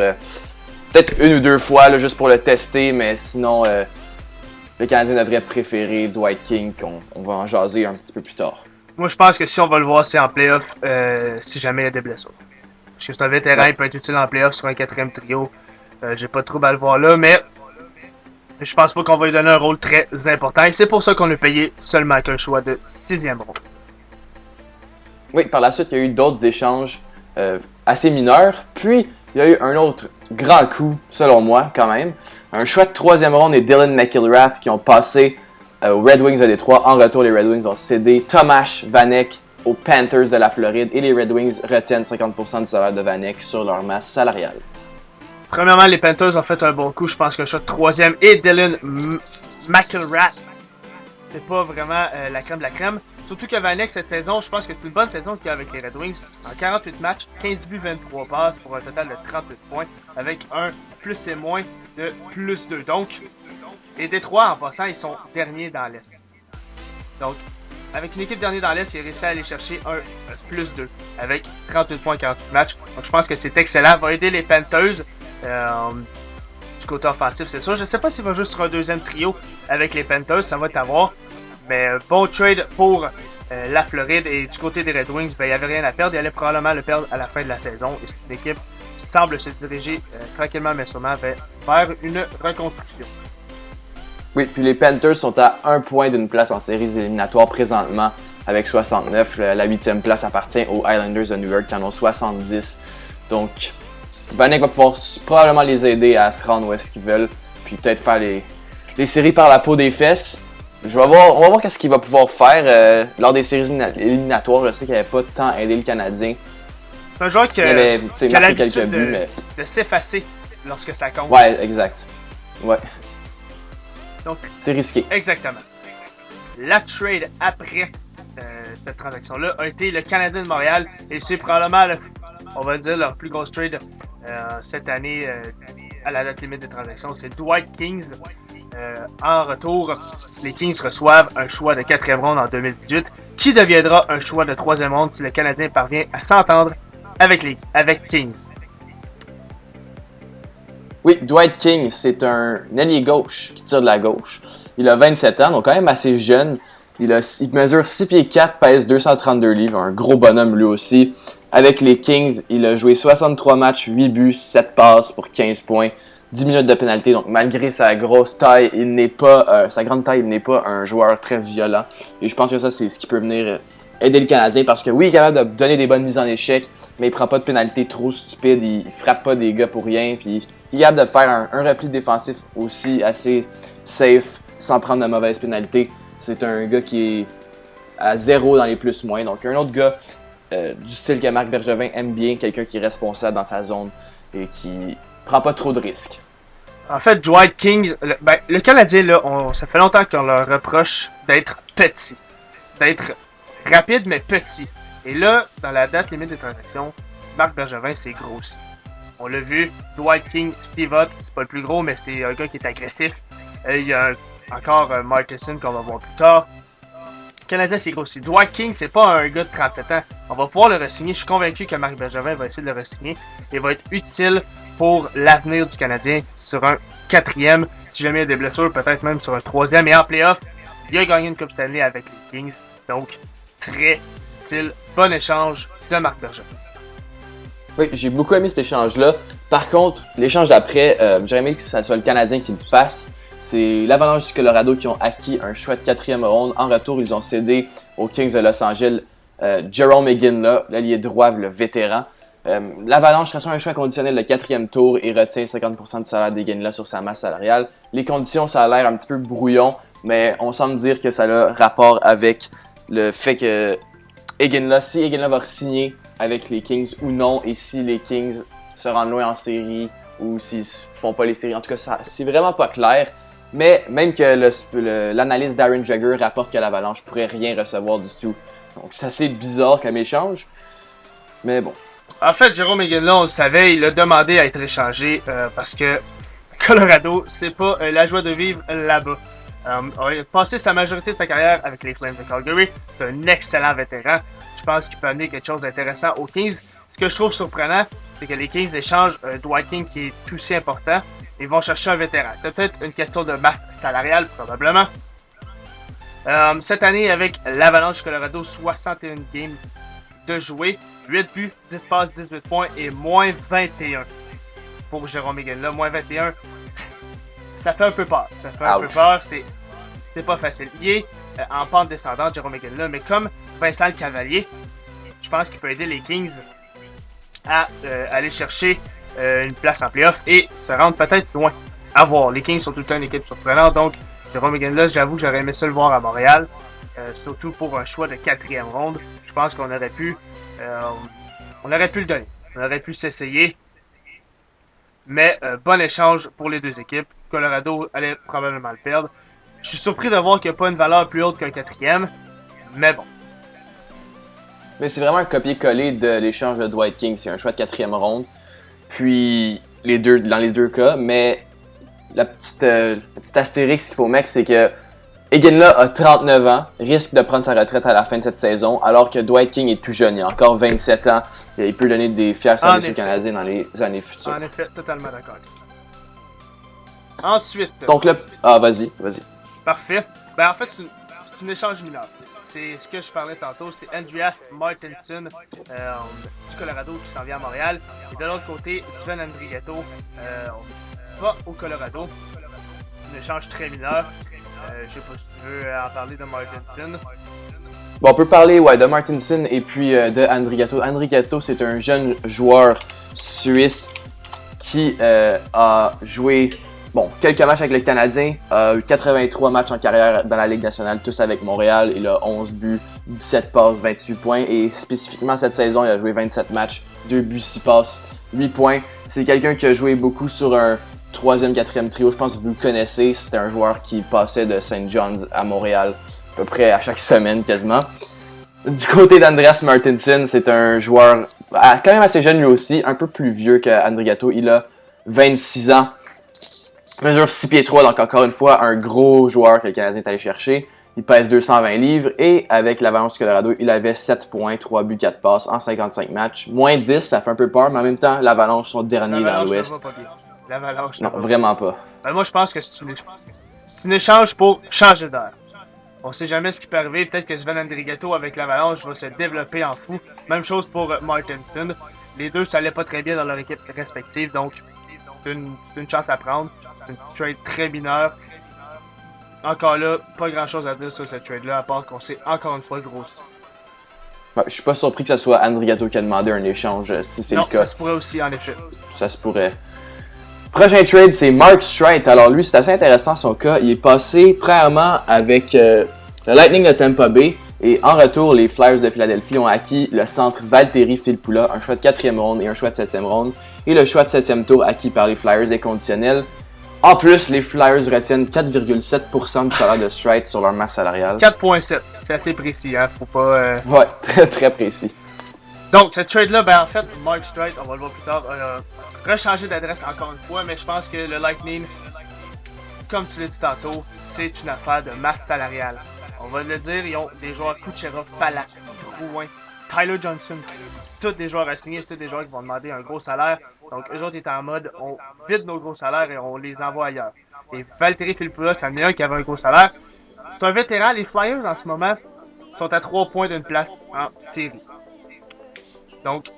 peut-être une ou deux fois, là, juste pour le tester, mais sinon, le Canadien devrait préférer Dwight King, qu'on va en jaser un petit peu plus tard. Moi, je pense que si on va le voir, c'est en playoff, si jamais il y a des blessures. Parce que c'est un vétéran, il peut être utile en playoff sur un 4e trio. J'ai pas de trouble à le voir là, mais je pense pas qu'on va lui donner un rôle très important. Et c'est pour ça qu'on l'a payé seulement qu'un choix de 6e ronde. Oui, par la suite, il y a eu d'autres échanges assez mineurs. Puis, il y a eu un autre grand coup, selon moi, quand même. Un choix de 3e ronde et Dylan McIlrath qui ont passé aux Red Wings de Détroit. En retour, les Red Wings ont cédé Tomáš Vanek aux Panthers de la Floride et les Red Wings retiennent 50% du salaire de Vanek sur leur masse salariale. Premièrement, les Panthers ont fait un bon coup. Je pense que le choix de 3e et Dylan McIlrath, c'est pas vraiment la crème de la crème. Surtout que Vanek, cette saison, je pense que c'est une bonne saison qu'il a avec les Red Wings. En 48 matchs, 15 buts, 23 passes pour un total de 38 points avec un plus et moins de plus 2. Donc, les Détroit, en passant, ils sont derniers dans l'Est. Donc, avec une équipe dernière dans l'Est, il a réussi à aller chercher un plus 2 avec 38 points, 48 matchs. Donc, je pense que c'est excellent. Va aider les Panthers du côté offensif, c'est sûr. Je ne sais pas s'il va jouer sur un 2e trio avec les Panthers, ça va être à voir. Mais bon trade pour la Floride. Et du côté des Red Wings, il n'y avait rien à perdre. Il allait probablement le perdre à la fin de la saison. Et c'est une équipe qui semble se diriger tranquillement mais sûrement vers une reconstruction. Oui, puis les Panthers sont à 1 point d'une place en séries éliminatoires présentement avec 69. La 8e place appartient aux Islanders de New York qui en ont 70. Donc, Vanek va pouvoir probablement les aider à se rendre où est-ce qu'ils veulent. Puis peut-être faire les séries par la peau des fesses. On va voir qu'est-ce qu'il va pouvoir faire lors des séries éliminatoires. Je sais qu'il n'avait pas tant aidé le Canadien. C'est un joueur qui a l'habitude de s'effacer lorsque ça compte. Ouais, exact. Ouais. Donc, c'est risqué. Exactement. La trade après cette transaction-là a été le Canadien de Montréal. Et c'est probablement, on va dire, leur plus grosse trade cette année à la date limite des transactions. C'est Dwight King. En retour, les Kings reçoivent un choix de 4e ronde en 2018 qui deviendra un choix de 3e ronde si le Canadien parvient à s'entendre avec Kings. Oui, Dwight King, c'est un ailier gauche qui tire de la gauche. Il a 27 ans, donc quand même assez jeune. Il mesure 6 pieds 4, pèse 232 livres, un gros bonhomme lui aussi. Avec les Kings, il a joué 63 matchs, 8 buts, 7 passes pour 15 points. 10 minutes de pénalité, donc malgré sa grosse taille, sa grande taille, il n'est pas un joueur très violent. Et je pense que ça, c'est ce qui peut venir aider le Canadien, parce que oui, il est capable de donner des bonnes mises en échec, mais il prend pas de pénalité trop stupide, il frappe pas des gars pour rien, puis il est capable de faire un repli défensif aussi assez safe, sans prendre de mauvaises pénalités. C'est un gars qui à 0 dans les plus-moins. Donc un autre gars du style que Marc Bergevin aime bien, quelqu'un qui est responsable dans sa zone et qui prend pas trop de risques. En fait, Dwight King, le Canadien, là, ça fait longtemps qu'on leur reproche d'être petit. D'être rapide, mais petit. Et là, dans la date limite des transactions, Marc Bergevin s'est grossi. On l'a vu, Dwight King, Steve Ott, c'est pas le plus gros, mais c'est un gars qui est agressif. Il y a encore Martinson qu'on va voir plus tard. Le Canadien s'est grossi. Dwight King, c'est pas un gars de 37 ans. On va pouvoir le re-signer. Je suis convaincu que Marc Bergevin va essayer de le re-signer. Il va être utile pour l'avenir du Canadien sur un 4e. Si jamais il y a des blessures, peut-être même sur un 3e. Et en playoff, il a gagné une Coupe Stanley avec les Kings. Donc, très utile. Bon échange de Marc Bergevin. Oui, j'ai beaucoup aimé cet échange-là. Par contre, l'échange d'après, j'aurais aimé que ce soit le Canadien qui le fasse. C'est l'Avalanche du Colorado qui ont acquis un choix de 4e ronde. En retour, ils ont cédé aux Kings de Los Angeles Jarome Iginla, l'allié droit, le vétéran. L'Avalanche reçoit un choix conditionnel de 4e tour et retient 50% du salaire d'Iginla sur sa masse salariale. Les conditions, ça a l'air un petit peu brouillon, mais on semble dire que ça a rapport avec le fait que si Iginla va signer avec les Kings ou non, et si les Kings se rendent loin en série ou s'ils font pas les séries. En tout cas, c'est vraiment pas clair. Mais même que l'analyse d'Aaron Jagger rapporte que l'Avalanche pourrait rien recevoir du tout. Donc c'est assez bizarre comme échange. Mais bon. En fait, Jarome Iginla, on le savait, il a demandé à être échangé parce que Colorado, c'est pas la joie de vivre là-bas. Il a passé sa majorité de sa carrière avec les Flames de Calgary. C'est un excellent vétéran. Je pense qu'il peut amener quelque chose d'intéressant aux Kings. Ce que je trouve surprenant, c'est que les Kings échangent Dwight King qui est aussi important. Ils vont chercher un vétéran. C'est peut-être une question de masse salariale, probablement. Cette année, avec l'Avalanche Colorado, 61 games de jouer, 8 buts, 10 passes, 18 points et moins 21 pour Jarome Iginla. Moins 21, ça fait un peu peur. Ça fait un peu peur, c'est pas facile. Il est en pente descendante, Jarome Iginla, mais comme Vincent Le Cavalier, je pense qu'il peut aider les Kings à aller chercher une place en playoff et se rendre peut-être loin. À voir. Les Kings sont tout le temps une équipe surprenante, donc Jarome Iginla, j'avoue que j'aurais aimé ça le voir à Montréal, surtout pour un choix de 4e ronde. Je pense qu'on aurait pu le donner. On aurait pu s'essayer. Mais bon échange pour les deux équipes. Colorado allait probablement le perdre. Je suis surpris de voir qu'il n'y a pas une valeur plus haute qu'un 4e, mais bon. Mais c'est vraiment un copier-coller de l'échange de Dwight King. C'est un choix de 4e ronde. Puis, dans les deux cas. Mais la petite astérix qu'il faut mettre, c'est que Iginla a 39 ans, risque de prendre sa retraite à la fin de cette saison, alors que Dwight King est tout jeune. Il a encore 27 ans. Et il peut donner des fiers services aux Canadiens dans les années futures. En effet, totalement d'accord. Ensuite. Donc là. Ah, vas-y. Parfait. Ben, en fait, c'est un échange mineur. C'est ce que je parlais tantôt, c'est Andreas Martinson du Colorado qui s'en vient à Montréal. Et de l'autre côté, Sven Andrighetto va au Colorado. Un échange très mineur. Je sais pas si tu veux en parler de Martinson. Bon, on peut parler de Martinson et puis de Andrighetto. Andrighetto, c'est un jeune joueur suisse qui a joué quelques matchs avec le Canadien, a eu 83 matchs en carrière dans la Ligue nationale, tous avec Montréal. Il a 11 buts, 17 passes, 28 points. Et spécifiquement cette saison, il a joué 27 matchs, 2 buts, 6 passes, 8 points. C'est quelqu'un qui a joué beaucoup sur un 3e, 4e trio. Je pense que vous le connaissez. C'était un joueur qui passait de St. John's à Montréal à peu près à chaque semaine quasiment. Du côté d'Andreas Martinson, c'est un joueur quand même assez jeune lui aussi, un peu plus vieux qu'Andrighetto. Il a 26 ans. Mesure 6 pieds 3, donc encore une fois, un gros joueur que le Canadien est allé chercher. Il pèse 220 livres et avec l'Avalanche du Colorado, il avait 7 points, 3 buts, 4 passes en 55 matchs. Moins 10, ça fait un peu peur, mais en même temps, l'Avalanche sont derniers dans l'Ouest. L'Avalanche non, vraiment pas. Moi, je pense que c'est un échange pour changer d'air. On sait jamais ce qui peut arriver. Peut-être que Sven Andrighetto avec l'Avalanche va se développer en fou. Même chose pour Martinson. Les deux, ça allait pas très bien dans leur équipe respective, donc c'est une chance à prendre. C'est une trade très mineure. Encore là, pas grand chose à dire sur cette trade-là, à part qu'on s'est encore une fois grossi. Je suis pas surpris que ce soit Andrighetto qui a demandé un échange, si c'est le cas. Non, ça se pourrait aussi, en effet. Ça se pourrait. Prochain trade, c'est Mark Streit. Alors lui, c'est assez intéressant son cas. Il est passé premièrement avec le Lightning de Tampa Bay. Et en retour, les Flyers de Philadelphie ont acquis le centre Valtteri Filppula, un choix de 4e ronde et un choix de 7e ronde. Et le choix de 7e tour acquis par les Flyers est conditionnel. En plus, les Flyers retiennent 4,7% du salaire de Streit sur leur masse salariale. 4,7. C'est assez précis, hein. Faut pas... Ouais, très très précis. Donc, cette trade-là, ben en fait, Mark Streit, on va le voir plus tard, a rechangé d'adresse encore une fois, mais je pense que le Lightning, comme tu l'as dit tantôt, c'est une affaire de masse salariale. On va le dire, ils ont des joueurs Kucherov, Palat, Drouin, Tyler Johnson, tous des joueurs assignés, tous des joueurs qui vont demander un gros salaire. Donc, eux autres étaient en mode, on vide nos gros salaires et on les envoie ailleurs. Et Valtteri Filppula, c'en est un qui avait un gros salaire. C'est un vétéran, les Flyers en ce moment sont à 3 points d'une place en série. Donc,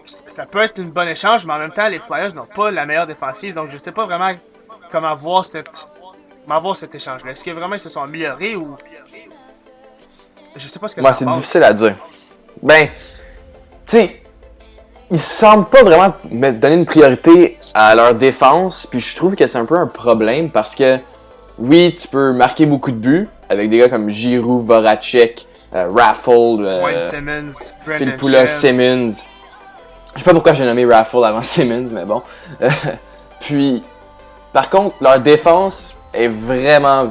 ça peut être une bonne échange, mais en même temps, les Flyers n'ont pas la meilleure défensive. Donc, je sais pas vraiment comment voir cet échange-là. Est-ce que vraiment ils se sont améliorés ou... Je sais pas ce que Moi, c'est difficile à dire. Ben, tu sais, ils semblent pas vraiment donner une priorité à leur défense, puis je trouve que c'est un peu un problème parce que, oui, tu peux marquer beaucoup de buts avec des gars comme Giroux, Voracek, Raffle, Simmons, Filppula, Simmons. Je sais pas pourquoi j'ai nommé Raffle avant Simmons, mais bon. Puis, par contre, leur défense est vraiment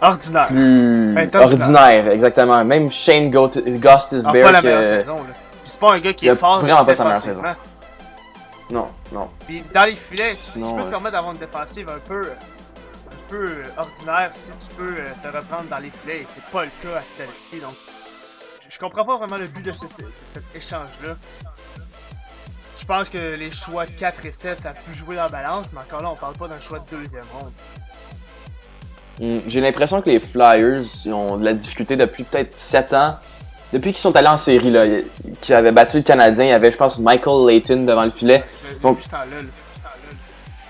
ordinaire. Plus ordinaire, exactement. Même Shane Gostisbehere. Pas la meilleure saison, là. Puis c'est pas un gars qui est fort. Vraiment pas sa meilleure saison. Non. Puis dans les filets, sinon, tu peux te permettre d'avoir une défensive un peu ordinaire si tu peux te reprendre dans les filets. Et c'est pas le cas à Philadelphie. Donc, je comprends pas vraiment le but de cet échange-là. Je pense que les choix 4 et 7, ça a pu jouer dans la balance, mais encore là, on parle pas d'un choix de deuxième ronde. J'ai l'impression que les Flyers ont de la difficulté depuis peut-être 7 ans. Depuis qu'ils sont allés en série, là, qu'ils avaient battu le Canadien, il y avait, je pense, Michael Layton devant le filet. Donc,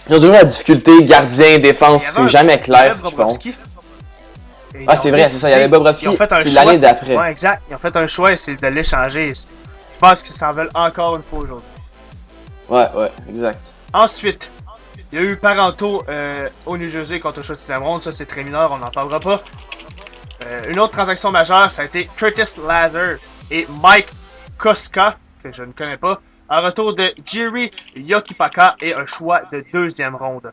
ils ont toujours la difficulté, gardien, défense, c'est jamais clair ce qu'ils font. Ah, c'est vrai, c'est ça, il y avait Bobrovski, c'est l'année d'après. Ouais, exact, ils ont fait un choix et c'est de l'échanger. Je pense qu'ils s'en veulent encore une fois aujourd'hui. Ouais, exact. Ensuite, il y a eu Parenteau au New Jersey contre le choix de 6e ronde, ça c'est très mineur, on n'en parlera pas. Une autre transaction majeure, ça a été Curtis Lazar et Mike Koska, que je ne connais pas, en retour de Jiri Jokipaka et un choix de 2e ronde.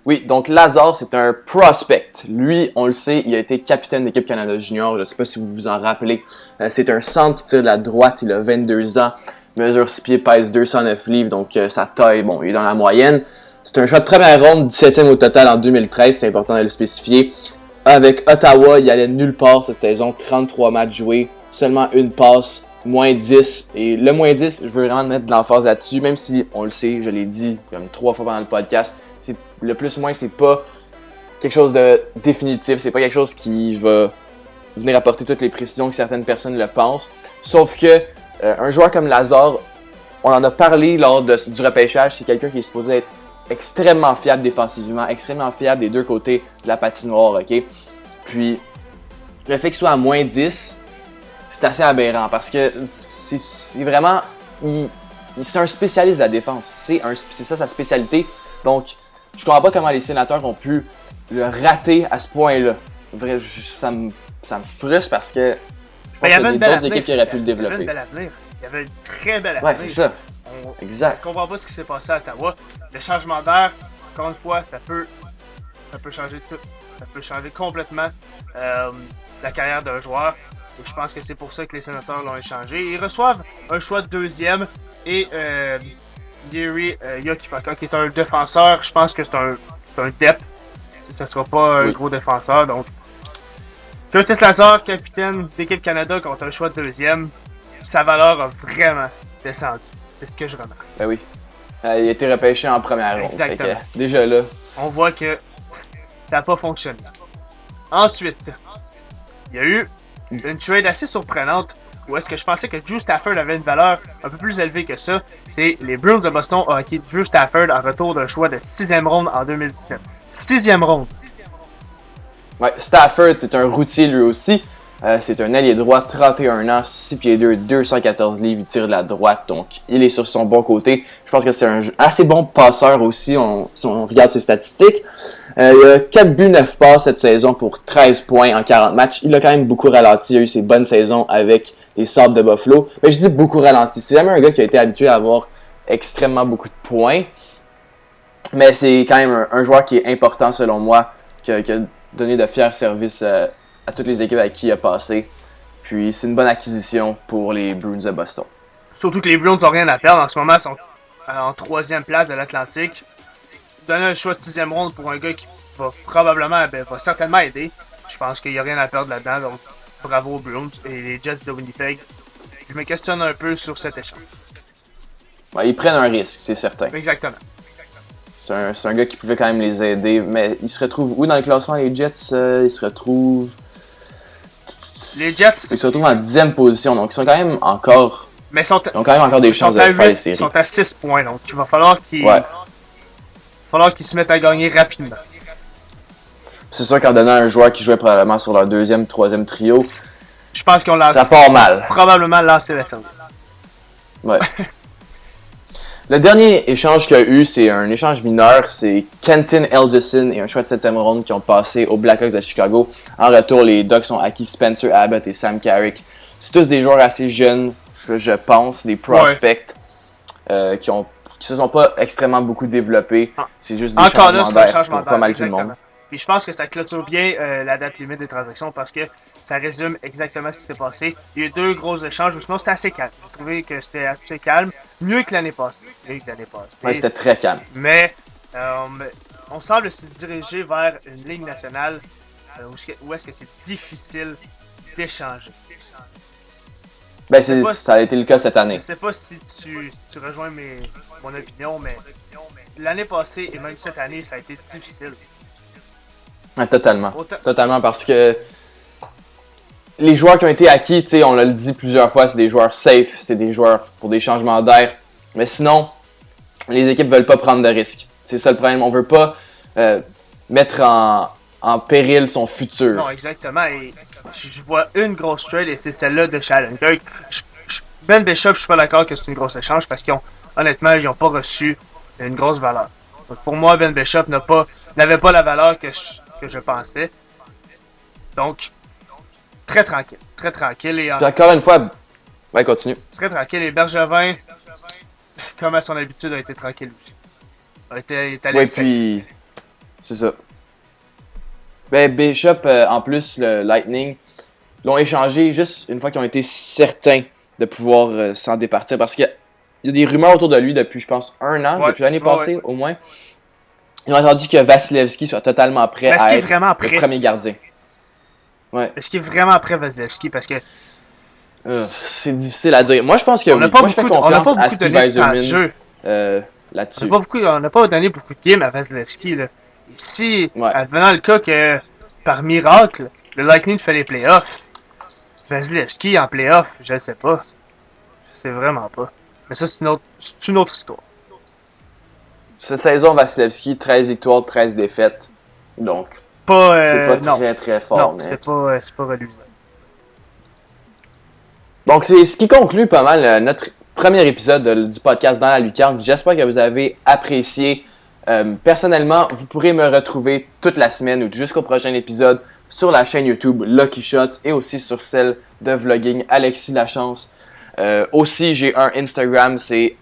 Oui, donc Lazar, c'est un prospect. Lui, on le sait, il a été capitaine d'équipe Canada Junior, je ne sais pas si vous vous en rappelez. C'est un centre qui tire de la droite, il a 22 ans. Mesure 6 pieds, pèse 209 livres, donc sa taille, bon, il est dans la moyenne. C'est un choix de première ronde, 17e au total en 2013, c'est important de le spécifier. Avec Ottawa, il allait nulle part cette saison, 33 matchs joués, seulement une passe, moins 10. Et le moins 10, je veux vraiment mettre de l'emphase là-dessus, même si on le sait, je l'ai dit comme 3 fois pendant le podcast, le plus-moins, c'est pas quelque chose de définitif, c'est pas quelque chose qui va venir apporter toutes les précisions que certaines personnes le pensent. Sauf que un joueur comme Lazar, on en a parlé lors du repêchage, c'est quelqu'un qui est supposé être extrêmement fiable défensivement, extrêmement fiable des deux côtés de la patinoire, ok? Puis, le fait qu'il soit à moins 10, c'est assez aberrant parce que c'est vraiment... c'est un spécialiste de la défense, c'est ça sa spécialité. Donc, je comprends pas comment les sénateurs ont pu le rater à ce point-là. Vrai, ça me frustre parce que je pense qu'il y a d'autres équipes qui auraient pu le développer. Il y avait un bel avenir. Il y avait un très bel avenir. Ouais, c'est ça. Exact. On comprend pas ce qui s'est passé à Ottawa. Le changement d'air, encore une fois, ça peut changer tout. Ça peut changer complètement la carrière d'un joueur. Et je pense que c'est pour ça que les sénateurs l'ont échangé. Ils reçoivent un choix de 2e et Jiri Jokipaka, qui est un défenseur. Je pense que c'est un dep. Ce ne sera pas un gros défenseur. Donc, Curtis Lazar, capitaine d'équipe Canada contre un choix de 2e, sa valeur a vraiment descendu. C'est ce que je remarque. Ben oui. Il a été repêché en première ronde. Exactement. Déjà là. On voit que ça n'a pas fonctionné. Ensuite, il y a eu une trade assez surprenante où est-ce que je pensais que Drew Stafford avait une valeur un peu plus élevée que ça. C'est les Bruins de Boston ont acquis Drew Stafford en retour d'un choix de 6e ronde en 2017. 6e ronde. Ouais, Stafford, c'est un routier lui aussi. C'est un ailier droit, 31 ans, 6 pieds 2, 214 livres, il tire de la droite, donc il est sur son bon côté. Je pense que c'est un assez bon passeur aussi, si on regarde ses statistiques. Il a 4 buts, 9 passes cette saison pour 13 points en 40 matchs. Il a quand même beaucoup ralenti. Il a eu ses bonnes saisons avec les Sabres de Buffalo. Mais je dis beaucoup ralenti. C'est jamais un gars qui a été habitué à avoir extrêmement beaucoup de points. Mais c'est quand même un joueur qui est important selon moi, qui a donné de fiers services à toutes les équipes avec qui il a passé. Puis c'est une bonne acquisition pour les Bruins de Boston. Surtout que les Bruins n'ont rien à perdre. En ce moment, ils sont en 3e place de l'Atlantique. Donner un choix de 6e ronde pour un gars qui va probablement, va certainement aider. Je pense qu'il n'y a rien à perdre là-dedans. Donc bravo aux Bruins et les Jets de Winnipeg. Je me questionne un peu sur cet échange. Ouais, ils prennent un risque, c'est certain. Exactement. C'est un gars qui pouvait quand même les aider. Mais ils se retrouvent où dans le classement, les Jets? Ils se retrouvent... Les Jets... Ils se retrouvent en 10e position. Donc ils sont quand même encore... Mais ils ont quand même encore des chances de faire les séries. Ils sont à 6 points. Donc il va falloir qu'ils... Ouais. qu'ils se mettent à gagner rapidement. C'est sûr qu'en donnant un joueur qui jouait probablement sur leur 2e, 3e trio, je pense qu'on l'a... Ça part mal. Probablement lancé la série. Ouais. Le dernier échange qu'il y a eu, c'est un échange mineur. C'est Kenton Eldison et un choix de 7e ronde qui ont passé aux Blackhawks de Chicago. En retour, les Ducks ont acquis Spencer Abbott et Sam Carrick. C'est tous des joueurs assez jeunes, je pense, des prospects qui se sont pas extrêmement beaucoup développés. C'est juste des changements d'air pour pas mal tout le monde. Puis je pense que ça clôture bien la date limite des transactions parce que ça résume exactement ce qui s'est passé. Il y a eu 2 gros échanges, sinon c'était assez calme. J'ai trouvé que c'était assez calme, mieux que l'année passée. Ouais, c'était très calme. Mais on semble se diriger vers une ligue nationale où est-ce que c'est difficile d'échanger. Ben, ça a été le cas cette année. Je sais pas si tu rejoins mon opinion, mais l'année passée et même cette année, ça a été difficile. Ouais, totalement. Totalement, parce que les joueurs qui ont été acquis, on l'a dit plusieurs fois, c'est des joueurs safe, c'est des joueurs pour des changements d'air. Mais sinon, les équipes veulent pas prendre de risques. C'est ça le problème. On veut pas mettre en péril son futur. Non, exactement. Et je vois une grosse trade et c'est celle-là de Shattenkirk. Ben Bishop, je suis pas d'accord que c'est une grosse échange parce qu'honnêtement, ils n'ont pas reçu une grosse valeur. Donc pour moi, Ben Bishop n'avait pas la valeur que je pensais. Donc, très tranquille. Très tranquille. Et puis encore une fois, ouais, continue. Très tranquille. Et Bergevin, comme à son habitude, a été tranquille aussi. Il est allé puis, c'est ça. Ben, Bishop, en plus, le Lightning, l'ont échangé juste une fois qu'ils ont été certains de pouvoir s'en départir. Parce qu'il y a des rumeurs autour de lui depuis, je pense, 1 an, depuis l'année passée au moins. Ils ont entendu que Vasilevski soit totalement prêt à être le premier gardien. Ouais. Est-ce qu'il est vraiment prêt, Vasilevski? Parce que c'est difficile à dire. Moi, je pense que oui. Moi, je fais confiance à Steve Yzerman là-dessus. On n'a pas donné beaucoup de games à Vasilevski. Là. Ici, advenant le cas que, par miracle, le Lightning fait les playoffs, Vasilevski en playoffs, je ne sais pas. Je sais vraiment pas. Mais ça, c'est une autre histoire. Cette saison, Vasilevski, 13 victoires, 13 défaites. Donc, c'est pas très très fort. Non, mais... c'est pas reluisant. Donc, c'est ce qui conclut pas mal notre premier épisode du podcast Dans la Lucarne. J'espère que vous avez apprécié. Personnellement, vous pourrez me retrouver toute la semaine ou jusqu'au prochain épisode sur la chaîne YouTube Lucky Shots et aussi sur celle de vlogging Alexis Lachance. Aussi, j'ai un Instagram, c'est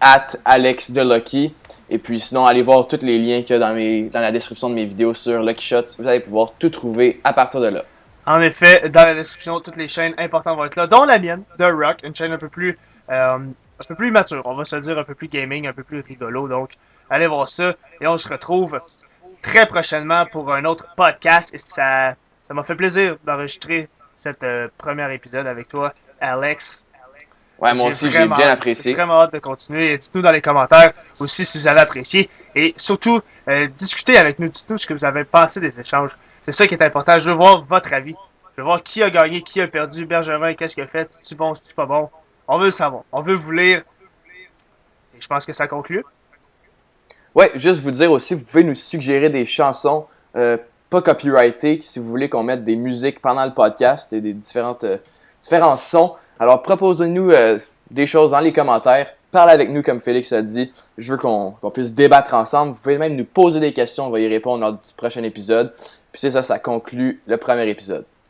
@AlexDeLucky. Et puis sinon, allez voir tous les liens qu'il y a dans la description de mes vidéos sur Lucky Shots. Vous allez pouvoir tout trouver à partir de là. En effet, dans la description, toutes les chaînes importantes vont être là, dont la mienne, The Rock, une chaîne un peu plus mature, on va se dire un peu plus gaming, un peu plus rigolo. Donc, allez voir ça. Et on se retrouve très prochainement pour un autre podcast. Et ça m'a fait plaisir d'enregistrer cet premier épisode avec toi, Alex. Ouais, moi aussi, j'ai bien apprécié. J'ai vraiment hâte de continuer. Dites-nous dans les commentaires aussi si vous avez apprécié. Et surtout, discutez avec nous. Dites-nous ce que vous avez pensé des échanges. C'est ça qui est important. Je veux voir votre avis. Je veux voir qui a gagné, qui a perdu. Bergevin, qu'est-ce qu'il a fait? C'est-tu bon, c'est-tu pas bon? On veut le savoir. On veut vous lire. Et je pense que ça conclut. Ouais, juste vous dire aussi, vous pouvez nous suggérer des chansons pas copyrightées si vous voulez qu'on mette des musiques pendant le podcast et des différents sons. Alors, proposez-nous des choses dans les commentaires parler avec nous comme Félix a dit. Je veux qu'on puisse débattre ensemble. Vous pouvez même nous poser des questions, on va y répondre lors du prochain épisode. Puis c'est ça, ça conclut le premier épisode.